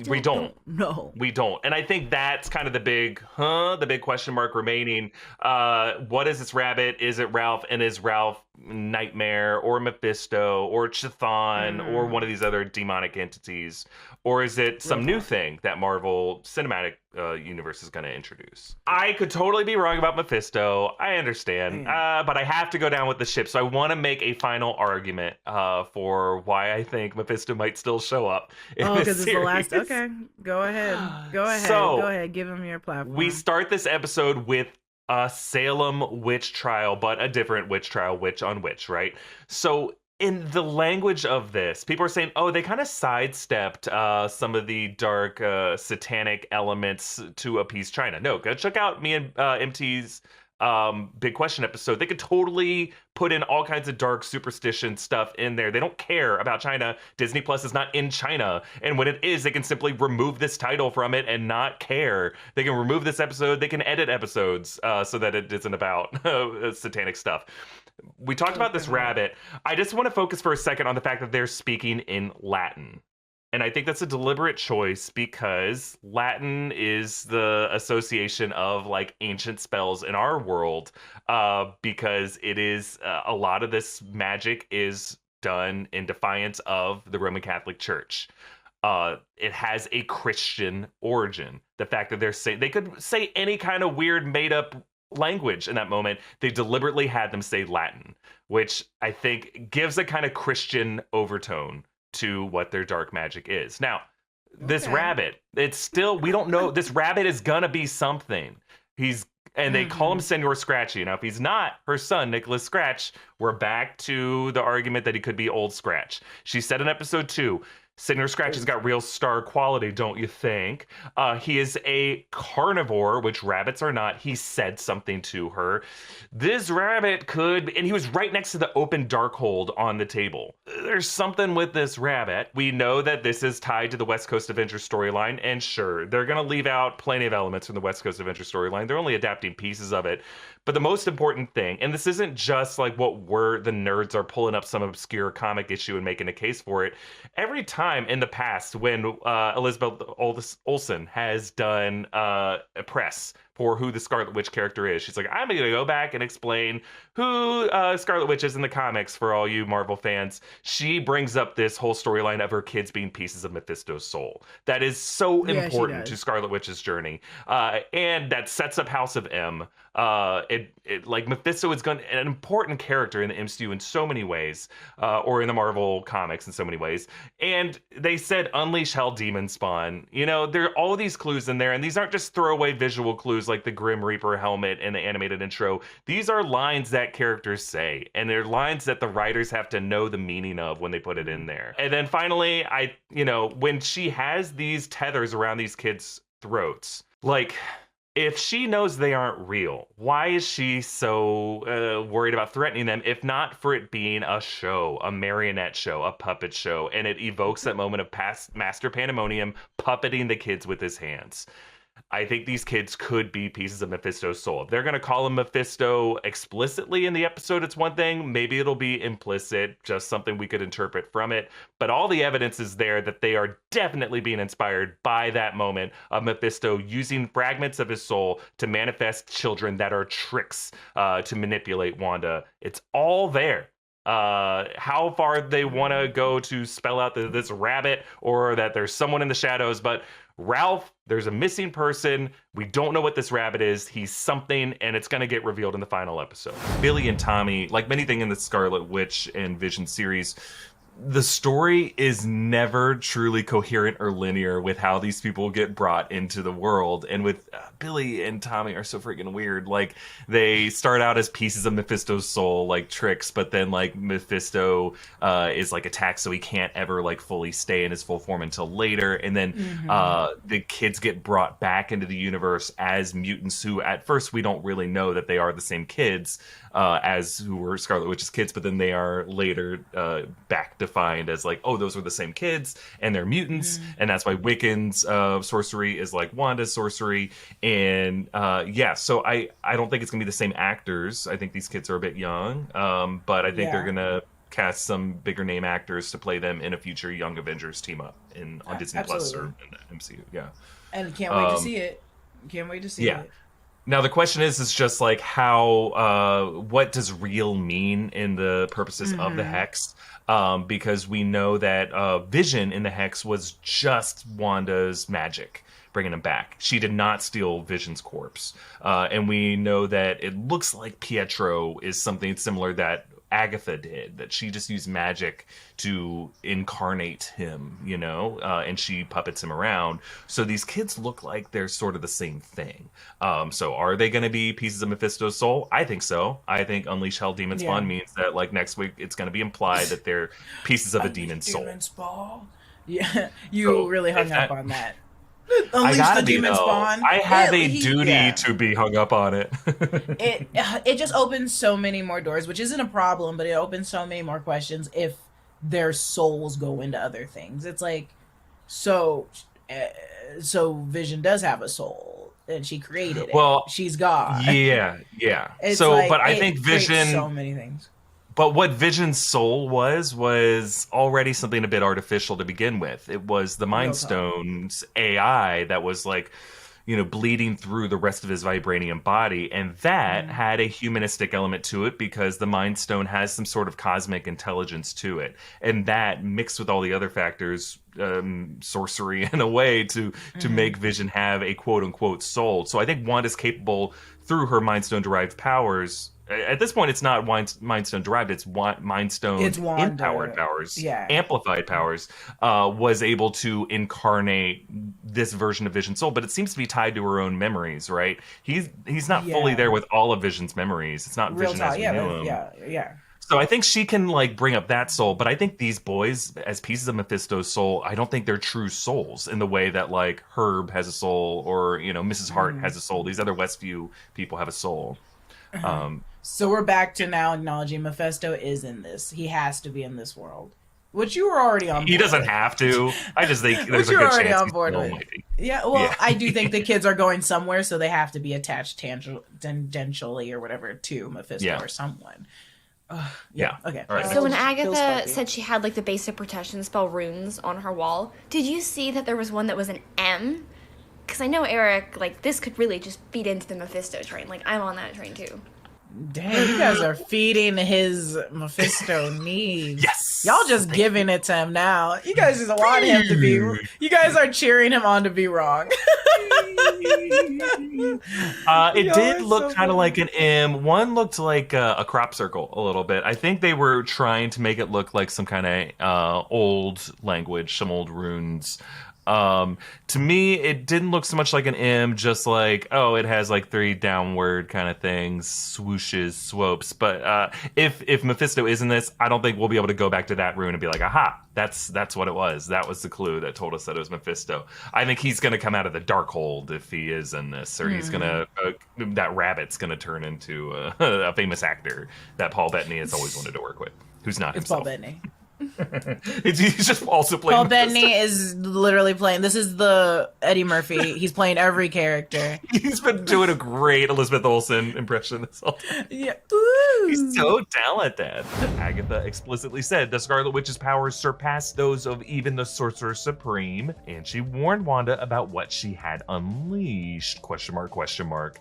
We don't know. We don't. And I think that's kind of the big question mark remaining. What is this rabbit? Is it Ralph? And is Ralph Nightmare or Mephisto or Chthon or one of these other demonic entities? Or is it some new thing that Marvel Cinematic Universe is going to introduce? I could totally be wrong about Mephisto. I understand. But I have to go down with the ship. So I want to make a final argument for why I think Mephisto might still show up in this because it's series. the last. Okay, go ahead. Go ahead. Give him your platform. We start this episode with a Salem witch trial, but a different witch trial, witch on witch, right? So in the language of this, people are saying, oh, they kind of sidestepped some of the dark satanic elements to appease China. No, go check out me and MT's Big Question episode. They could totally put in all kinds of dark superstition stuff in there. They don't care about China. Disney Plus is not in China. And when it is, they can simply remove this title from it and not care. They can remove this episode. They can edit episodes so that it isn't about satanic stuff. We talked about this rabbit. I just want to focus for a second on the fact that they're speaking in Latin. And I think that's a deliberate choice because Latin is the association of like ancient spells in our world, because it is a lot of this magic is done in defiance of the Roman Catholic Church. It has a Christian origin. The fact that they could say any kind of weird made up language in that moment. They deliberately had them say Latin, which I think gives a kind of Christian overtone to what their dark magic is. Now, this rabbit, it's still, we don't know, this rabbit is gonna be something. And they call him Senor Scratchy. Now, if he's not her son, Nicholas Scratch, we're back to the argument that he could be Old Scratch. She said in episode 2, Senor Scratch has got real star quality, don't you think? He is a carnivore, which rabbits are not. He said something to her. This rabbit could, and he was right next to the open Darkhold on the table. There's something with this rabbit. We know that this is tied to the West Coast Avengers storyline, and sure, they're gonna leave out plenty of elements from the West Coast Avengers storyline. They're only adapting pieces of it. But the most important thing, and this isn't just like what the nerds are pulling up some obscure comic issue and making a case for it. Every time in the past when Elizabeth Olsen has done a press for who the Scarlet Witch character is, she's like, I'm going to go back and explain who Scarlet Witch is in the comics for all you Marvel fans. She brings up this whole storyline of her kids being pieces of Mephisto's soul. That is so important to Scarlet Witch's journey. And that sets up House of M. Like Mephisto is an important character in the MCU in so many ways, or in the Marvel comics in so many ways. And they said unleash hell, demon spawn. You know, there are all these clues in there, and these aren't just throwaway visual clues like the Grim Reaper helmet and the animated intro. These are lines that characters say, and they're lines that the writers have to know the meaning of when they put it in there. And then finally, when she has these tethers around these kids' throats, like, if she knows they aren't real, why is she so worried about threatening them, if not for it being a show, a marionette show, a puppet show, and it evokes that moment of past Master Pandemonium puppeting the kids with his hands? I think these kids could be pieces of Mephisto's soul. If they're going to call him Mephisto explicitly in the episode, it's one thing. Maybe it'll be implicit, just something we could interpret from it. But all the evidence is there that they are definitely being inspired by that moment of Mephisto using fragments of his soul to manifest children that are tricks to manipulate Wanda. It's all there. How far they want to go to spell out this rabbit or that there's someone in the shadows, but Ralph, there's a missing person. We don't know what this rabbit is. He's something, and it's going to get revealed in the final episode. Billy and Tommy, like many things in the Scarlet Witch and Vision series, the story is never truly coherent or linear with how these people get brought into the world. And with Billy and Tommy are so freaking weird. Like, they start out as pieces of Mephisto's soul, like tricks, but then like Mephisto is like attacked, so he can't ever like fully stay in his full form until later. And then the kids get brought back into the universe as mutants who at first we don't really know that they are the same kids as who were Scarlet Witch's kids, but then they are later back defined as like, oh, those were the same kids and they're mutants. And that's why Wiccan's sorcery is like Wanda's sorcery. And so I don't think it's gonna be the same actors. I think these kids are a bit young, but I think they're gonna cast some bigger name actors to play them in a future Young Avengers team up on Disney Plus or in the MCU. And can't wait to see it. Can't wait to see it. Now the question is just like how, what does real mean in the purposes of the Hex? Because we know that Vision in the Hex was just Wanda's magic, bringing him back. She did not steal Vision's corpse. And we know that it looks like Pietro is something similar that Agatha did, that she just used magic to incarnate him, and she puppets him around. So these kids look like they're sort of the same thing. So are they going to be pieces of Mephisto's soul? I think so. I think Unleash Hell Demon Spawn means that like next week it's going to be implied that they're pieces of a demon soul. Yeah, you really hung up on that. Unleash the demon spawn. I have a duty to be hung up on it. It just opens so many more doors, which isn't a problem, but it opens so many more questions if their souls go into other things. It's like, so Vision does have a soul, and she created it. Well, she's God. Yeah. So, like, but I think Vision, so many things. But what Vision's soul was already something a bit artificial to begin with. It was the Mind Stone's AI that was like, bleeding through the rest of his vibranium body. And that had a humanistic element to it because the Mind Stone has some sort of cosmic intelligence to it. And that mixed with all the other factors, sorcery in a way to make Vision have a quote unquote soul. So I think Wanda's capable through her Mind Stone derived powers. At this point, it's not Mind Stone derived; it's Mind Stone empowered powers, amplified powers. Was able to incarnate this version of Vision's soul, but it seems to be tied to her own memories. Right? He's not fully there with all of Vision's memories. It's not Vision as we knew him. Yeah. So I think she can bring up that soul, but I think these boys, as pieces of Mephisto's soul, I don't think they're true souls in the way that Herb has a soul or Mrs. Hart has a soul. These other Westview people have a soul. So we're back to now acknowledging Mephisto is in this. He has to be in this world, which you were already on board. He doesn't have to. I just think there's a good chance on board with. Yeah, well, I do think the kids are going somewhere, so they have to be attached tangentially or whatever to Mephisto or someone. Okay. Right. So when Agatha said she had the basic protection spell runes on her wall, did you see that there was one that was an M? Because I know Erik, this could really just feed into the Mephisto train. I'm on that train too. Damn, you guys are feeding his Mephisto needs. Yes. Y'all just giving it to him now. You guys just want him to be... You guys are cheering him on to be wrong. It did look kind of like an M. One looked like a crop circle a little bit. I think they were trying to make it look like some kind of old language, some old runes. To me, it didn't look so much like an M, just it has 3 downward kind of things, swooshes, swopes. But if Mephisto is in this, I don't think we'll be able to go back to that rune and be like, aha, that's what it was. That was the clue that told us that it was Mephisto. I think he's going to come out of the Darkhold if he is in this, or he's going to, that rabbit's going to turn into a famous actor that Paul Bettany has always wanted to work with, who's not himself. Paul Bettany. He's just also playing. Paul Bettany is literally playing. This is the Eddie Murphy. He's playing every character. He's been doing a great Elizabeth Olsen impression this whole time. Yeah, ooh. He's so talented. Agatha explicitly said the Scarlet Witch's powers surpassed those of even the Sorcerer Supreme, and she warned Wanda about what she had unleashed. ?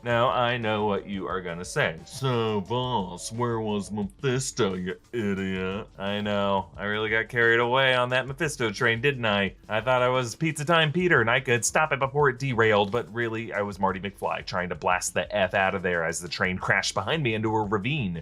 Now I know what you are gonna say. So, Voss, where was Mephisto, you idiot? I know. I really got carried away on that Mephisto train, didn't I? I thought I was Pizza Time Peter and I could stop it before it derailed, but really I was Marty McFly trying to blast the F out of there as the train crashed behind me into a ravine.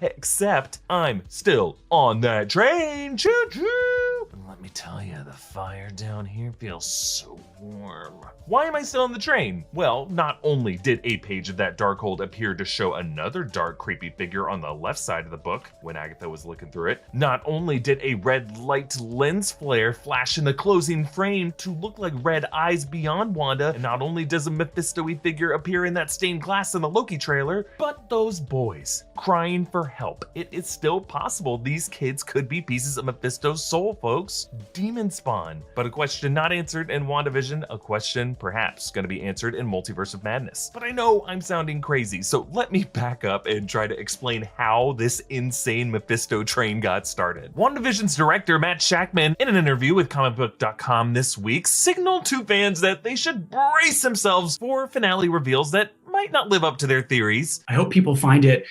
Except I'm still on that train. Choo-choo! And let me tell you, the fire down here feels so warm. Why am I still on the train? Well, not only did a page of that Darkhold appear to show another dark, creepy figure on the left side of the book when Agatha was looking through it, not only did a red light lens flare flash in the closing frame to look like red eyes beyond Wanda, and not only does a Mephisto-y figure appear in that stained glass in the Loki trailer, but those boys crying for help. It is still possible these kids could be pieces of Mephisto's soul, folks. Demon spawn. But a question not answered in WandaVision, a question perhaps going to be answered in Multiverse of Madness. But I know I'm sounding crazy, so let me back up and try to explain how this insane Mephisto train got started. WandaVision's director, Matt Shakman, in an interview with comicbook.com this week, signaled to fans that they should brace themselves for finale reveals that might not live up to their theories. I hope people find it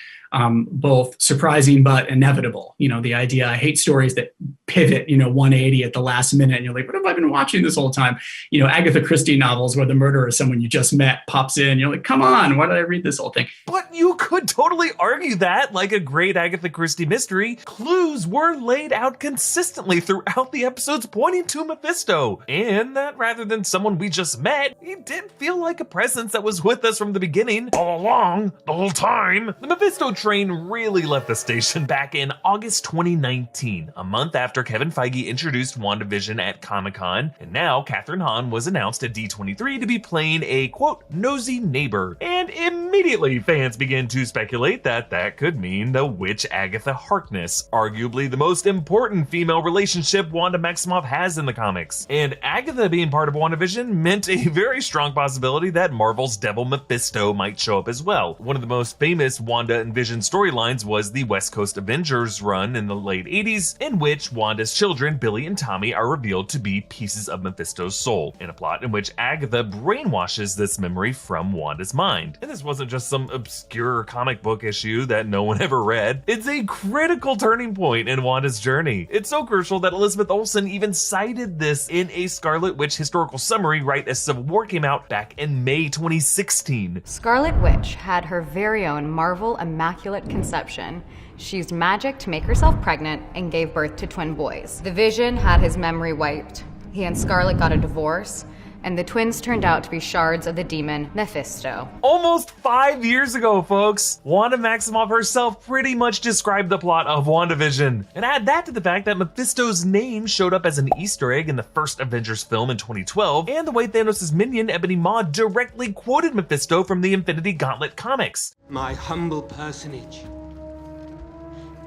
both surprising but inevitable. The idea, I hate stories that pivot, 180 at the last minute and you're like, what have I been watching this whole time? Agatha Christie novels where the murderer is someone you just met, pops in, you're like, come on, why did I read this whole thing? But you could totally argue that, like a great Agatha Christie mystery, clues were laid out consistently throughout the episodes pointing to Mephisto. And that rather than someone we just met, he did feel like a presence that was with us from the beginning, all along, the whole time. The Mephisto train really left the station back in August 2019, a month after after Kevin Feige introduced WandaVision at Comic-Con, and now Kathryn Hahn was announced at D23 to be playing a, quote, nosy neighbor. And immediately fans began to speculate that that could mean the witch Agatha Harkness, arguably the most important female relationship Wanda Maximoff has in the comics. And Agatha being part of WandaVision meant a very strong possibility that Marvel's Devil Mephisto might show up as well. One of the most famous Wanda and Vision storylines was the West Coast Avengers run in the late 80s, in which Wanda's children, Billy and Tommy, are revealed to be pieces of Mephisto's soul, in a plot in which Agatha brainwashes this memory from Wanda's mind. And this wasn't just some obscure comic book issue that no one ever read. It's a critical turning point in Wanda's journey. It's so crucial that Elizabeth Olsen even cited this in a Scarlet Witch historical summary right as Civil War came out back in May 2016. Scarlet Witch had her very own Marvel Immaculate Conception. She used magic to make herself pregnant and gave birth to twin boys. The Vision had his memory wiped. He and Scarlet got a divorce, and the twins turned out to be shards of the demon Mephisto. Almost 5 years ago, folks, Wanda Maximoff herself pretty much described the plot of WandaVision. And add that to the fact that Mephisto's name showed up as an Easter egg in the first Avengers film in 2012, and the way Thanos' minion, Ebony Maw, directly quoted Mephisto from the Infinity Gauntlet comics. My humble personage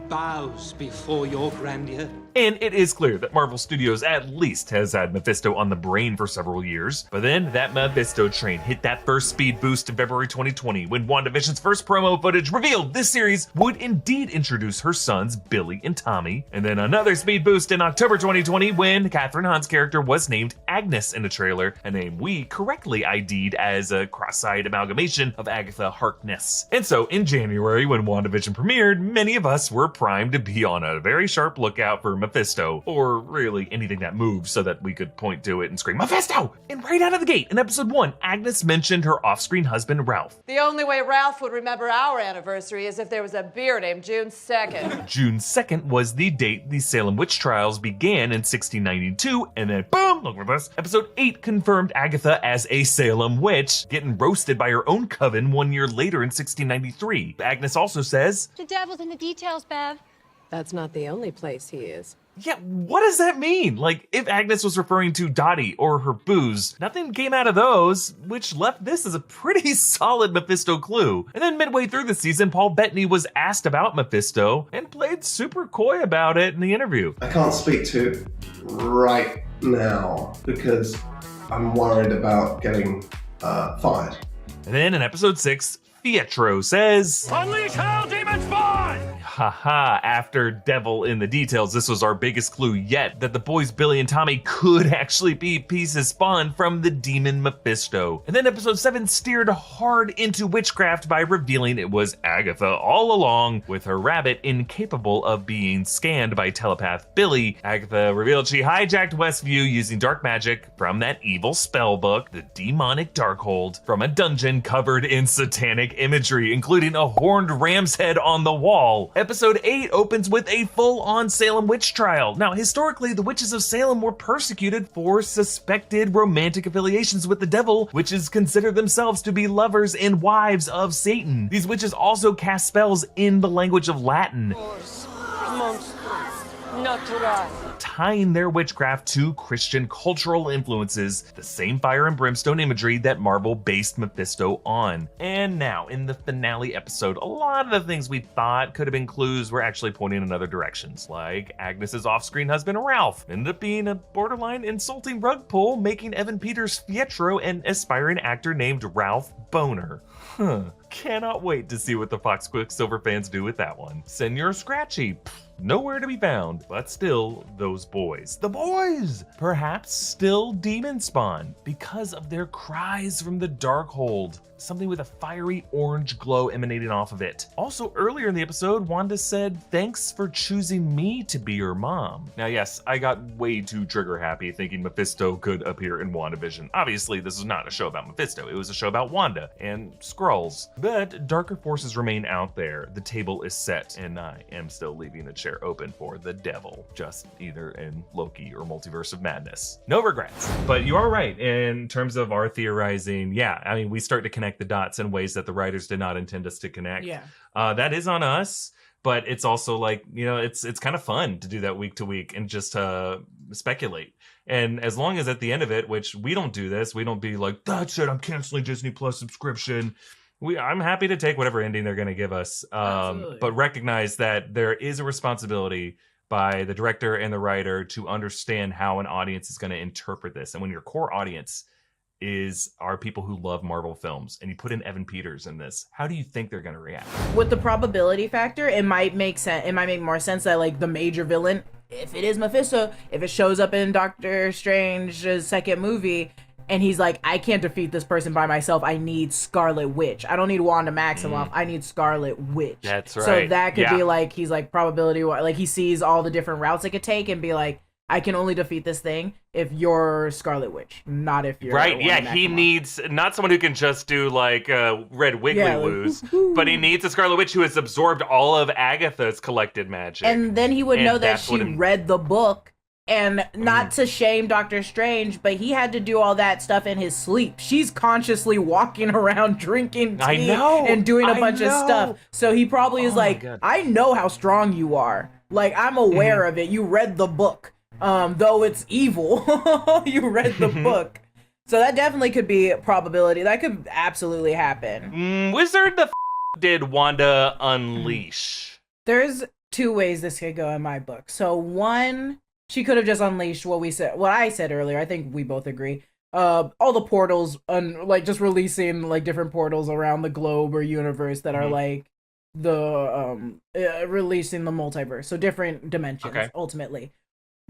bows before your grandeur. And it is clear that Marvel Studios at least has had Mephisto on the brain for several years. But then that Mephisto train hit that first speed boost in February 2020 when WandaVision's first promo footage revealed this series would indeed introduce her sons, Billy and Tommy. And then another speed boost in October 2020 when Kathryn Hahn's character was named Agnes in a trailer, a name we correctly ID'd as a cross-eyed amalgamation of Agatha Harkness. And so in January, when WandaVision premiered, many of us were primed to be on a very sharp lookout for Mephisto, or really anything that moves so that we could point to it and scream, Mephisto! And right out of the gate, in episode 1, Agnes mentioned her off-screen husband, Ralph. The only way Ralph would remember our anniversary is if there was a beer named June 2nd. June 2nd was the date the Salem witch trials began in 1692, and then boom, look at this, episode 8 confirmed Agatha as a Salem witch, getting roasted by her own coven 1 year later in 1693. Agnes also says, The devil's in the details, Bev. That's not the only place he is. yeah, what does that mean? Like, if Agnes was referring to Dottie or her booze, nothing came out of those, which left this as a pretty solid Mephisto clue. And then midway through the season, Paul Bettany was asked about Mephisto and played super coy about it in the interview. I can't speak to it right now because I'm worried about getting fired. And then in episode 6, Pietro says, Unleash hell, demon spawn! Haha, after Devil in the Details, this was our biggest clue yet, that the boys Billy and Tommy could actually be pieces spawned from the demon Mephisto. And then episode 7 steered hard into witchcraft by revealing it was Agatha all along, with her rabbit incapable of being scanned by telepath Billy. Agatha revealed she hijacked Westview using dark magic from that evil spell book, the Demonic Darkhold, from a dungeon covered in satanic imagery, including a horned ram's head on the wall. Episode 8 opens with a full-on Salem witch trial. Now, historically, the witches of Salem were persecuted for suspected romantic affiliations with the devil, witches consider themselves to be lovers and wives of Satan. These witches also cast spells in the language of Latin, tying their witchcraft to Christian cultural influences, the same fire and brimstone imagery that Marvel based Mephisto on. And now, in the finale episode, a lot of the things we thought could have been clues were actually pointing in other directions, like Agnes's off-screen husband Ralph ended up being a borderline insulting rug pull, making Evan Peters' Pietro an aspiring actor named Ralph Boner. Cannot wait to see what the Fox Quicksilver fans do with that one. Senor Scratchy, nowhere to be found, but still those boys. The boys! Perhaps still demon spawn because of their cries from the Darkhold. Something with a fiery orange glow emanating off of it. Also, earlier in the episode, Wanda said, "Thanks for choosing me to be your mom." Now, yes, I got way too trigger happy thinking Mephisto could appear in WandaVision. Obviously, this is not a show about Mephisto. It was a show about Wanda and Skrulls. But darker forces remain out there. The table is set, and I am still leaving a chair open for the devil, just either in Loki or Multiverse of Madness. No regrets. But you are right in terms of our theorizing. Yeah, I mean, we start to connect the dots in ways that the writers did not intend us to connect. Yeah. That is on us. but it's also like, it's kind of fun to do that week to week and just speculate. And as long as at the end of it, which we don't do this, we don't be like, that's it, I'm canceling Disney Plus subscription. I'm happy to take whatever ending they're going to give us, but recognize that there is a responsibility by the director and the writer to understand how an audience is going to interpret this. And when your core audience are people who love Marvel films, and you put in Evan Peters in this, how do you think they're going to react? With the probability factor, it might make sense. It might make more sense that like the major villain, if it is Mephisto, if it shows up in Doctor Strange's second movie, and he's like, I can't defeat this person by myself. I need Scarlet Witch. I don't need Wanda Maximoff. I need Scarlet Witch. That's right. So that could be like, he's like probability, like he sees all the different routes it could take and be like, I can only defeat this thing if you're Scarlet Witch, not if you're right. Wanda Yeah, Maximoff. he needs not someone who can just do like Red Wiggly-Woos, but he needs a Scarlet Witch who has absorbed all of Agatha's collected magic. And then he would know that that's she what read the book. And not to shame Doctor Strange, but he had to do all that stuff in his sleep. She's consciously walking around drinking tea and doing a bunch of stuff. So he probably is like, I know how strong you are. Like, I'm aware of it. You read the book. Though it's evil, you read the book. So that definitely could be a probability. That could absolutely happen. Wizard did Wanda unleash? There's two ways this could go in my book. So one, she could have just unleashed what I said earlier. I think we both agree. All the portals, like just releasing like different portals around the globe or universe that are like the releasing the multiverse. So different dimensions ultimately.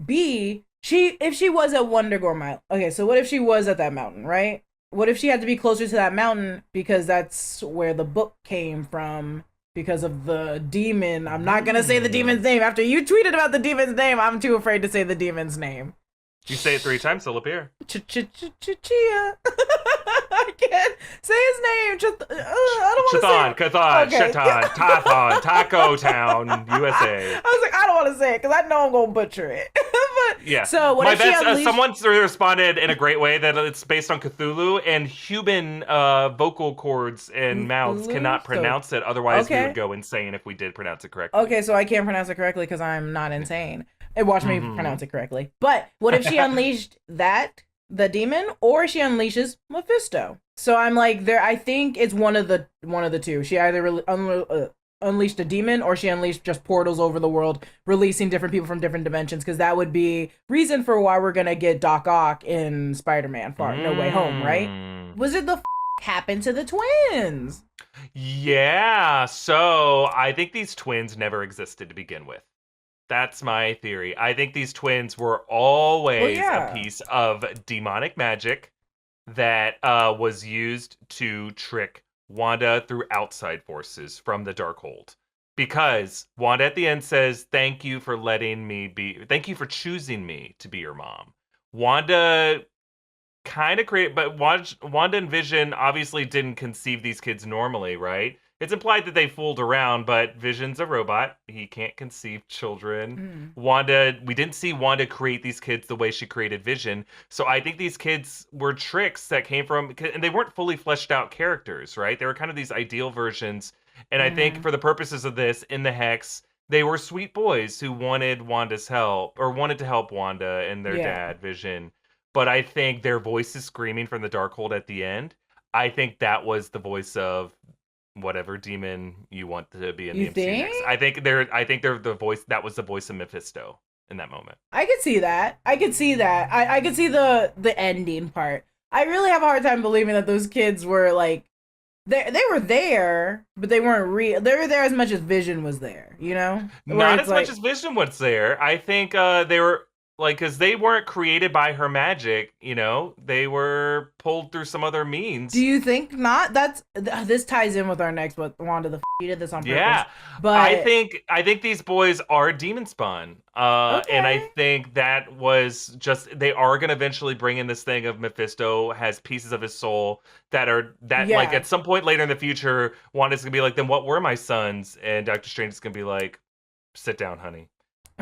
B, if she was at Wonder Mile. Okay, so what if she was at that mountain, right? What if she had to be closer to that mountain because that's where the book came from because of the demon? I'm not gonna say the demon's name. After you tweeted about the demon's name, I'm too afraid to say the demon's name. You say it 3 times, it'll appear. Chia. I can't say his name. I don't want to say it. Chthon, Chetan, Tathon, Taco Town, USA. I was like, I don't want to say it because I know I'm gonna butcher it. But yeah. So what if she unleashed... someone responded in a great way that it's based on Cthulhu, and human vocal cords and mouths cannot pronounce it. Otherwise, we would go insane if we did pronounce it correctly. Okay, so I can't pronounce it correctly because I'm not insane. And watch me pronounce it correctly. But what if she unleashed the demon, or she unleashes Mephisto? So I'm like, I think it's one of the two. She either unleashed a demon, or she unleashed just portals over the world, releasing different people from different dimensions. Because that would be reason for why we're gonna get Doc Ock in Spider-Man No Way Home, right? Was it the happened to the twins? Yeah. So I think these twins never existed to begin with. That's my theory. I think these twins were always a piece of demonic magic that was used to trick Wanda through outside forces from the Darkhold. Because Wanda at the end says, thank you for choosing me to be your mom. Wanda kind of created, but Wanda and Vision obviously didn't conceive these kids normally, right? It's implied that they fooled around, but Vision's a robot. He can't conceive children. We didn't see Wanda create these kids the way she created Vision. So I think these kids were tricks that came from, and they weren't fully fleshed out characters, right? They were kind of these ideal versions. And I think for the purposes of this, in the Hex, they were sweet boys who wanted Wanda's help, or wanted to help Wanda and their dad, Vision. But I think their voices screaming from the Darkhold at the end, I think that was the voice of whatever demon you want to be in the MCU next. I think they're the voice. That was the voice of Mephisto in that moment. I could see that. I could see the ending part. I really have a hard time believing that those kids were like, they were there, but they weren't real. They were there as much as Vision was there, you know? Not as much as Vision was there. I think they were like, because they weren't created by her magic, you know? They were pulled through some other means. Do you think not? This ties in with our next one. Wanda, you did this on purpose. Yeah, but I think these boys are demon spawn, and I think that was just, they are going to eventually bring in this thing of Mephisto has pieces of his soul that like at some point later in the future, Wanda's going to be like, then what were my sons? And Doctor Strange is going to be like, sit down, honey.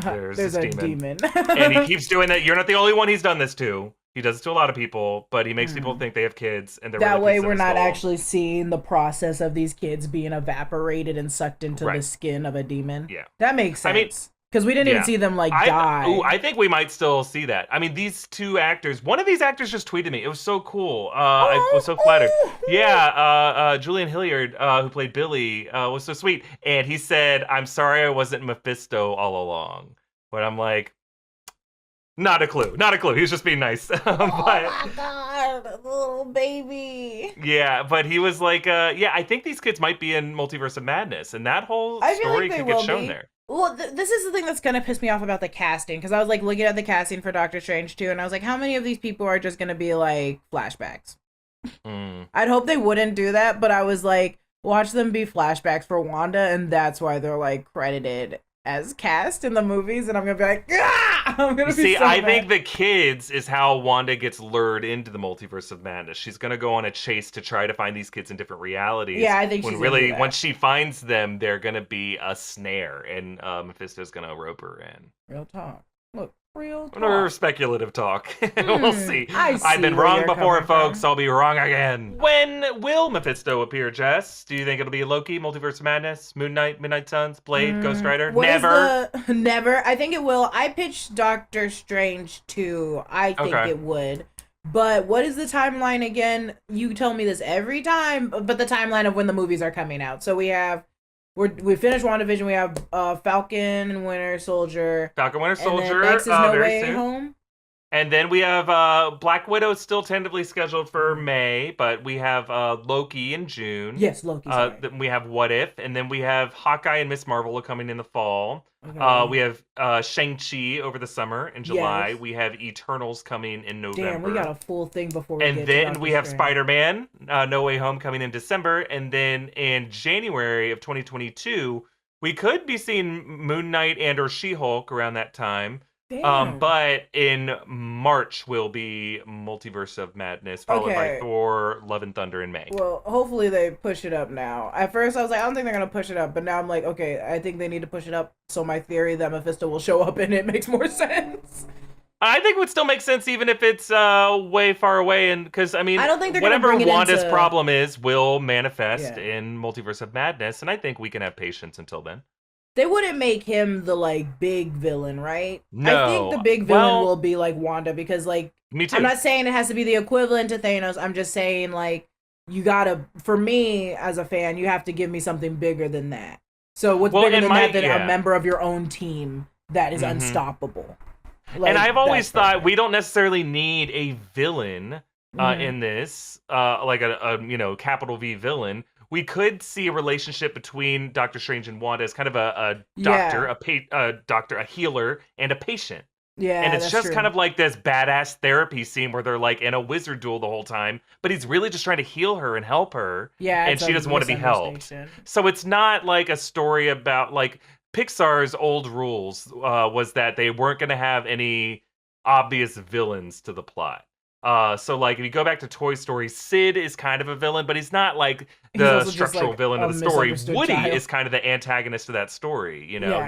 There's a this demon. And he keeps doing that. You're not the only one he's done this to. He does it to a lot of people, but he makes people think they have kids, and they're that really way pieces of we're his not skull. actually seeing the process of these kids being evaporated and sucked into the skin of a demon. Yeah, that makes sense. I mean, because we didn't even see them die. I think we might still see that. I mean, these two actors. One of these actors just tweeted me. It was so cool. I was so flattered. Yeah, Julian Hilliard, who played Billy, was so sweet, and he said, "I'm sorry I wasn't Mephisto all along." But I'm like, not a clue. Not a clue. He was just being nice. Oh my god, little baby. Yeah, but he was like, I think these kids might be in Multiverse of Madness, and that whole story could get shown there. Well, this is the thing that's gonna piss me off about the casting, because I was like looking at the casting for Doctor Strange 2, and I was like, how many of these people are just gonna be like flashbacks? I'd hope they wouldn't do that, but I was like, watch them be flashbacks for Wanda, and that's why they're like credited as cast in the movies, and I'm gonna be like, I'm gonna be so I mad. think the kids is how Wanda gets lured into the Multiverse of Madness. She's gonna go on a chase to try to find these kids in different realities. Yeah, I think when she's really gonna do that. once she finds them, they're gonna be a snare, and Mephisto's gonna rope her in. Real talk. Look, real talk. Or speculative talk. We'll see. I've been where wrong you're before, coming folks. I'll be wrong again. When will Mephisto appear, Jess? Do you think it'll be Loki, Multiverse of Madness, Moon Knight, Midnight Suns, Blade, Ghost Rider? Never. Never. I think it will. I pitched Doctor Strange 2. I think it would. But what is the timeline again? You tell me this every time, but the timeline of when the movies are coming out. So we finished WandaVision. We have Falcon and Winter Soldier. Falcon, Winter Soldier. And then next is No very Way soon. Home. And then we have Black Widow still tentatively scheduled for May, but we have Loki in June. Yes, Loki. Then we have What If, and then we have Hawkeye and Miss Marvel are coming in the fall. Okay. We have Shang-Chi over the summer in July. Yes. We have Eternals coming in November. Damn, we got a full thing before we And get then to we Doctor have Strange. Spider-Man, No Way Home coming in December. And then in January of 2022, we could be seeing Moon Knight and or She-Hulk around that time. Damn. But in March will be Multiverse of Madness, followed by Thor, Love and Thunder in May. Well, hopefully they push it up now. At first I was like, I don't think they're gonna push it up, but now I'm like, okay, I think they need to push it up. So my theory that Mephisto will show up in it makes more sense. I think it would still make sense even if it's way far away, and because I mean, I don't think they're whatever gonna bring it Wanda's into... problem is will manifest in Multiverse of Madness, and I think we can have patience until then. They wouldn't make him the like big villain, right? No. I think the big villain will be like Wanda, because like me too. I'm not saying it has to be the equivalent to Thanos. I'm just saying like you gotta, for me as a fan, you have to give me something bigger than that. So what's bigger than that than a member of your own team that is unstoppable? Like, and I've always thought we don't necessarily need a villain in this, like a capital V villain. We could see a relationship between Doctor Strange and Wanda as kind of a doctor, a healer, and a patient. Yeah, and it's that's just true. kind of like this badass therapy scene where they're like in a wizard duel the whole time, but he's really just trying to heal her and help her. Yeah, and she doesn't want to be helped. So it's not like a story about like Pixar's old rules was that they weren't going to have any obvious villains to the plot. So like if you go back to Toy Story, Sid is kind of a villain, but he's not like the structural villain of the story. Woody is kind of the antagonist of that story. You know,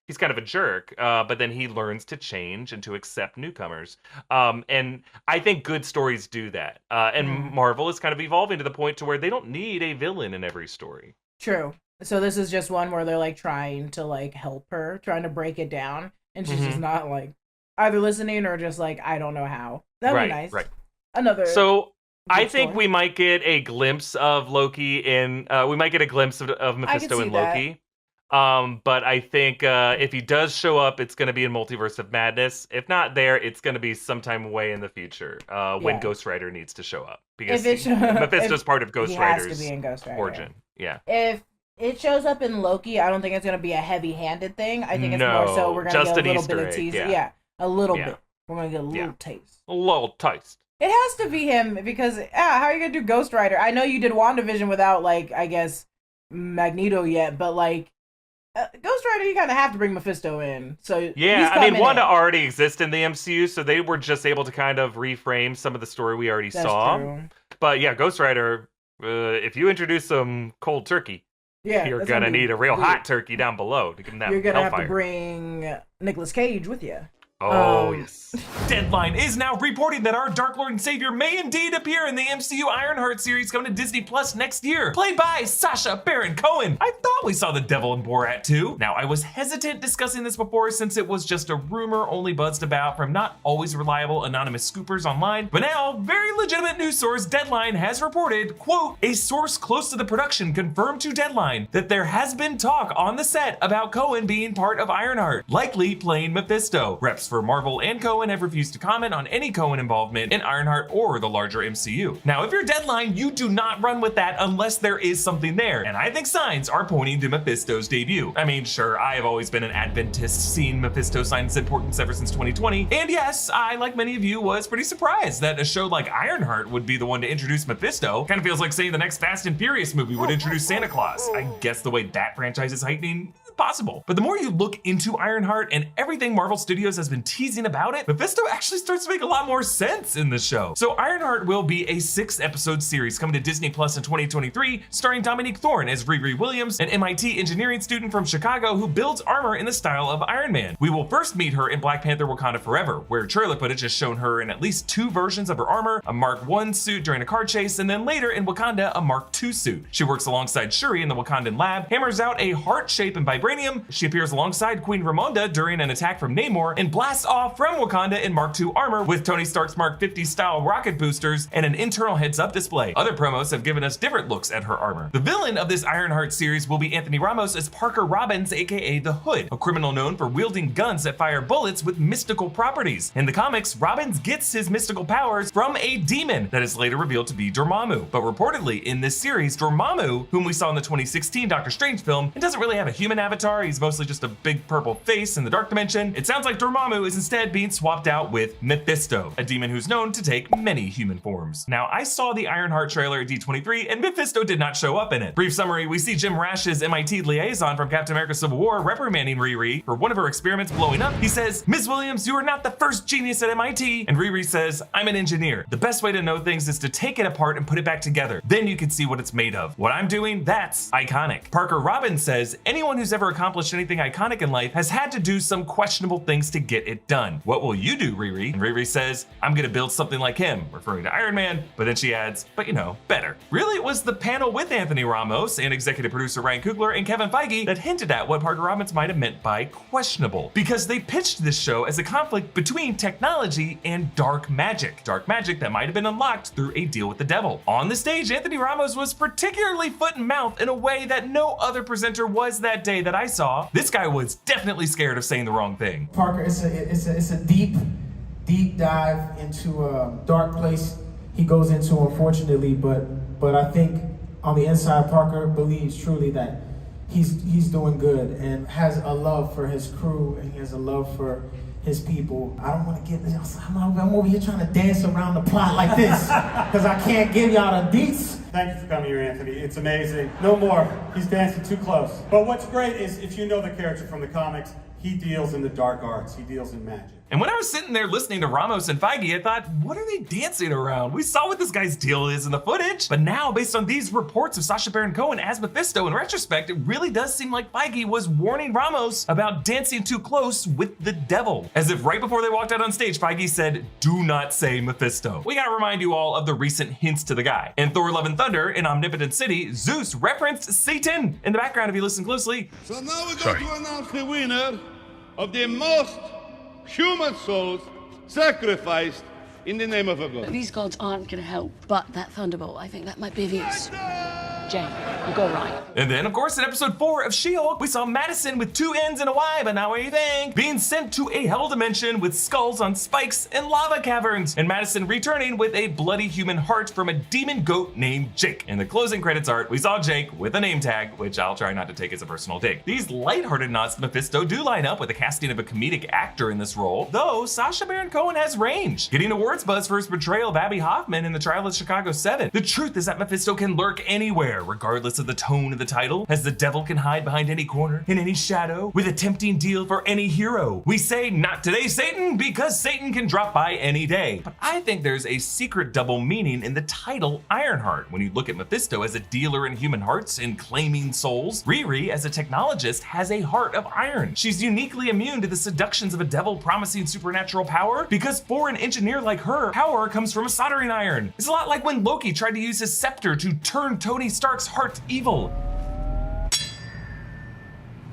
he's kind of a jerk, but then he learns to change and to accept newcomers. And I think good stories do that. And Marvel is kind of evolving to the point to where they don't need a villain in every story. True. So this is just one where they're like trying to like help her, trying to break it down, and she's just not like either listening or just like, I don't know how. That would be nice. Right. Another. So I think we might get a glimpse of Loki in. We might get a glimpse of Mephisto in Loki. But I think if he does show up, it's going to be in Multiverse of Madness. If not there, it's going to be sometime way in the future when Ghost Rider needs to show up, because Mephisto's part of Ghost Rider's origin. Yeah. If it shows up in Loki, I don't think it's going to be a heavy-handed thing. I think it's more so we're going to get a little bit of teaser. Yeah, a little bit. We're going to get a little taste. A little taste. It has to be him, because how are you going to do Ghost Rider? I know you did WandaVision without, like, I guess, Magneto yet, but, like, Ghost Rider, you kind of have to bring Mephisto in. So yeah, I mean, Wanda already exists in the MCU, so they were just able to kind of reframe some of the story we already saw. True. But yeah, Ghost Rider, if you introduce some cold turkey, you're gonna need a real hot turkey down below to give him that. You're gonna have to bring Nicolas Cage with you. Oh, yes. Deadline is now reporting that our Dark Lord and Savior may indeed appear in the MCU Ironheart series coming to Disney Plus next year, played by Sacha Baron Cohen. I thought we saw the devil in Borat 2. Now, I was hesitant discussing this before since it was just a rumor only buzzed about from not always reliable anonymous scoopers online, but now, very legitimate news source Deadline has reported, quote, a source close to the production confirmed to Deadline that there has been talk on the set about Cohen being part of Ironheart, likely playing Mephisto. Reps for Marvel and Cohen have refused to comment on any Cohen involvement in Ironheart or the larger MCU. Now, if you're Deadline, you do not run with that unless there is something there, and I think signs are pointing to Mephisto's debut. I mean, sure, I have always been an Adventist, seeing Mephisto sign its importance ever since 2020, and yes, I, like many of you, was pretty surprised that a show like Ironheart would be the one to introduce Mephisto. Kind of feels like saying the next Fast and Furious movie would introduce Santa Claus. I guess the way that franchise is heightening, possible. But the more you look into Ironheart and everything Marvel Studios has been teasing about it, Mephisto actually starts to make a lot more sense in the show. So Ironheart will be a 6-episode series coming to Disney Plus in 2023, starring Dominique Thorne as Riri Williams, an MIT engineering student from Chicago who builds armor in the style of Iron Man. We will first meet her in Black Panther Wakanda Forever, where trailer footage has shown her in at least 2 versions of her armor, a Mark I suit during a car chase, and then later in Wakanda, a Mark II suit. She works alongside Shuri in the Wakandan lab, hammers out a heart shape in vibranium. She appears alongside Queen Ramonda during an attack from Namor and blasts off from Wakanda in Mark II armor with Tony Stark's Mark 50 style rocket boosters and an internal heads-up display. Other promos have given us different looks at her armor. The villain of this Ironheart series will be Anthony Ramos as Parker Robbins, aka the Hood, a criminal known for wielding guns that fire bullets with mystical properties. In the comics, Robbins gets his mystical powers from a demon that is later revealed to be Dormammu. But reportedly in this series, Dormammu, whom we saw in the 2016 Doctor Strange film, it doesn't really have a human avatar. He's mostly just a big purple face in the dark dimension. It sounds like Dormammu is instead being swapped out with Mephisto, a demon who's known to take many human forms. Now, I saw the Ironheart trailer at D23 and Mephisto did not show up in it. Brief summary, we see Jim Rash's MIT liaison from Captain America Civil War reprimanding Riri for one of her experiments blowing up. He says, Ms. Williams, you are not the first genius at MIT. And Riri says, I'm an engineer. The best way to know things is to take it apart and put it back together. Then you can see what it's made of. What I'm doing, that's iconic. Parker Robbins says, anyone who's ever accomplished anything iconic in life has had to do some questionable things to get it done. What will you do, Riri? And Riri says, I'm gonna build something like him, referring to Iron Man, but then she adds, but you know, better. Really, it was the panel with Anthony Ramos and executive producer Ryan Coogler and Kevin Feige that hinted at what Parker Robbins might have meant by questionable, because they pitched this show as a conflict between technology and dark magic that might have been unlocked through a deal with the devil. On the stage, Anthony Ramos was particularly foot and mouth in a way that no other presenter was that day that I saw. This guy was definitely scared of saying the wrong thing. Parker, it's a deep dive into a dark place he goes into, unfortunately, but I think on the inside, Parker believes truly that he's doing good and has a love for his crew and he has a love for his people. I don't want to get this. I'm over here trying to dance around the plot like this because I can't give y'all the deets. Thank you for coming here, Anthony. It's amazing. No more. He's dancing too close. But what's great is if you know the character from the comics, he deals in the dark arts. He deals in magic. And when I was sitting there listening to Ramos and Feige, I thought, what are they dancing around? We saw what this guy's deal is in the footage. But now, based on these reports of Sacha Baron Cohen as Mephisto, in retrospect, it really does seem like Feige was warning Ramos about dancing too close with the devil. As if right before they walked out on stage, Feige said, do not say Mephisto. We gotta remind you all of the recent hints to the guy. In Thor Love and Thunder, in Omnipotent City, Zeus referenced Satan in the background if you listen closely. So now we're going to announce the winner of the most human souls sacrificed in the name of a god. These gods aren't going to help, but that thunderbolt, I think that might be of use. Jane, you go right. And then, of course, in episode 4 of She-Hulk, we saw Madison with 2 N's and a Y, but now what do you think? Being sent to a hell dimension with skulls on spikes and lava caverns, and Madison returning with a bloody human heart from a demon goat named Jake. In the closing credits art, we saw Jake with a name tag, which I'll try not to take as a personal dig. These lighthearted nods to Mephisto do line up with the casting of a comedic actor in this role, though Sacha Baron Cohen has range, getting awards buzz for his portrayal of Abby Hoffman in The Trial of Chicago 7. The truth is that Mephisto can lurk anywhere. everywhere, regardless of the tone of the title, as the devil can hide behind any corner, in any shadow, with a tempting deal for any hero. We say, not today, Satan, because Satan can drop by any day. But I think there's a secret double meaning in the title Ironheart. When you look at Mephisto as a dealer in human hearts and claiming souls, Riri, as a technologist, has a heart of iron. She's uniquely immune to the seductions of a devil promising supernatural power, because for an engineer like her, power comes from a soldering iron. It's a lot like when Loki tried to use his scepter to turn Tony Stark's heart evil.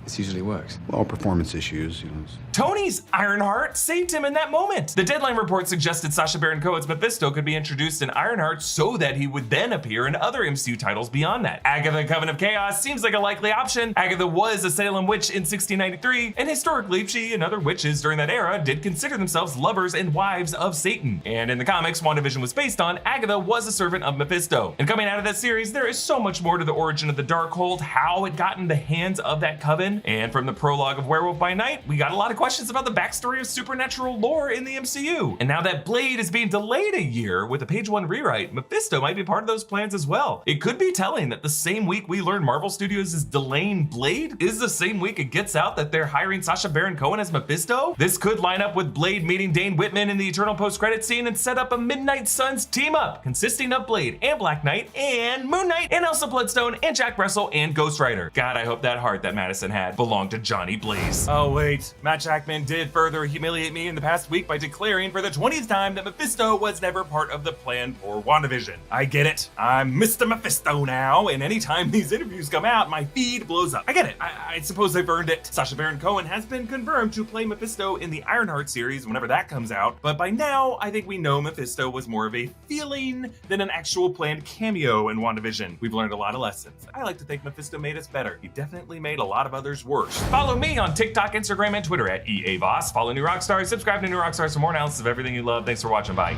This usually works. Well, performance issues, you know. Tony's Ironheart saved him in that moment. The Deadline report suggested Sacha Baron Cohen's Mephisto could be introduced in Ironheart so that he would then appear in other MCU titles beyond that. Agatha Coven of Chaos seems like a likely option. Agatha was a Salem witch in 1693, and historically, she and other witches during that era did consider themselves lovers and wives of Satan. And in the comics WandaVision was based on, Agatha was a servant of Mephisto. And coming out of that series, there is so much more to the origin of the Darkhold, how it got in the hands of that coven. And from the prologue of Werewolf by Night, we got a lot of questions about the backstory of supernatural lore in the MCU. And now that Blade is being delayed a year with a page 1 rewrite, Mephisto might be part of those plans as well. It could be telling that the same week we learn Marvel Studios is delaying Blade is the same week it gets out that they're hiring Sacha Baron Cohen as Mephisto. This could line up with Blade meeting Dane Whitman in the Eternal post-credit scene and set up a Midnight Suns team up consisting of Blade and Black Knight and Moon Knight and Elsa Bloodstone and Jack Russell and Ghost Rider. God, I hope that heart that Madison had belonged to Johnny Blaze. Oh wait, Matt Jackman did further humiliate me in the past week by declaring for the 20th time that Mephisto was never part of the plan for WandaVision. I get it. I'm Mr. Mephisto now, and anytime these interviews come out, my feed blows up. I get it. I suppose I've earned it. Sacha Baron Cohen has been confirmed to play Mephisto in the Ironheart series whenever that comes out, but by now, I think we know Mephisto was more of a feeling than an actual planned cameo in WandaVision. We've learned a lot of lessons. I like to think Mephisto made us better. He definitely made a lot of others worse. Follow me on TikTok, Instagram, and Twitter at EA Voss. Follow New Rockstars, subscribe to New Rockstars for more analysis of everything you love. Thanks for watching. Bye.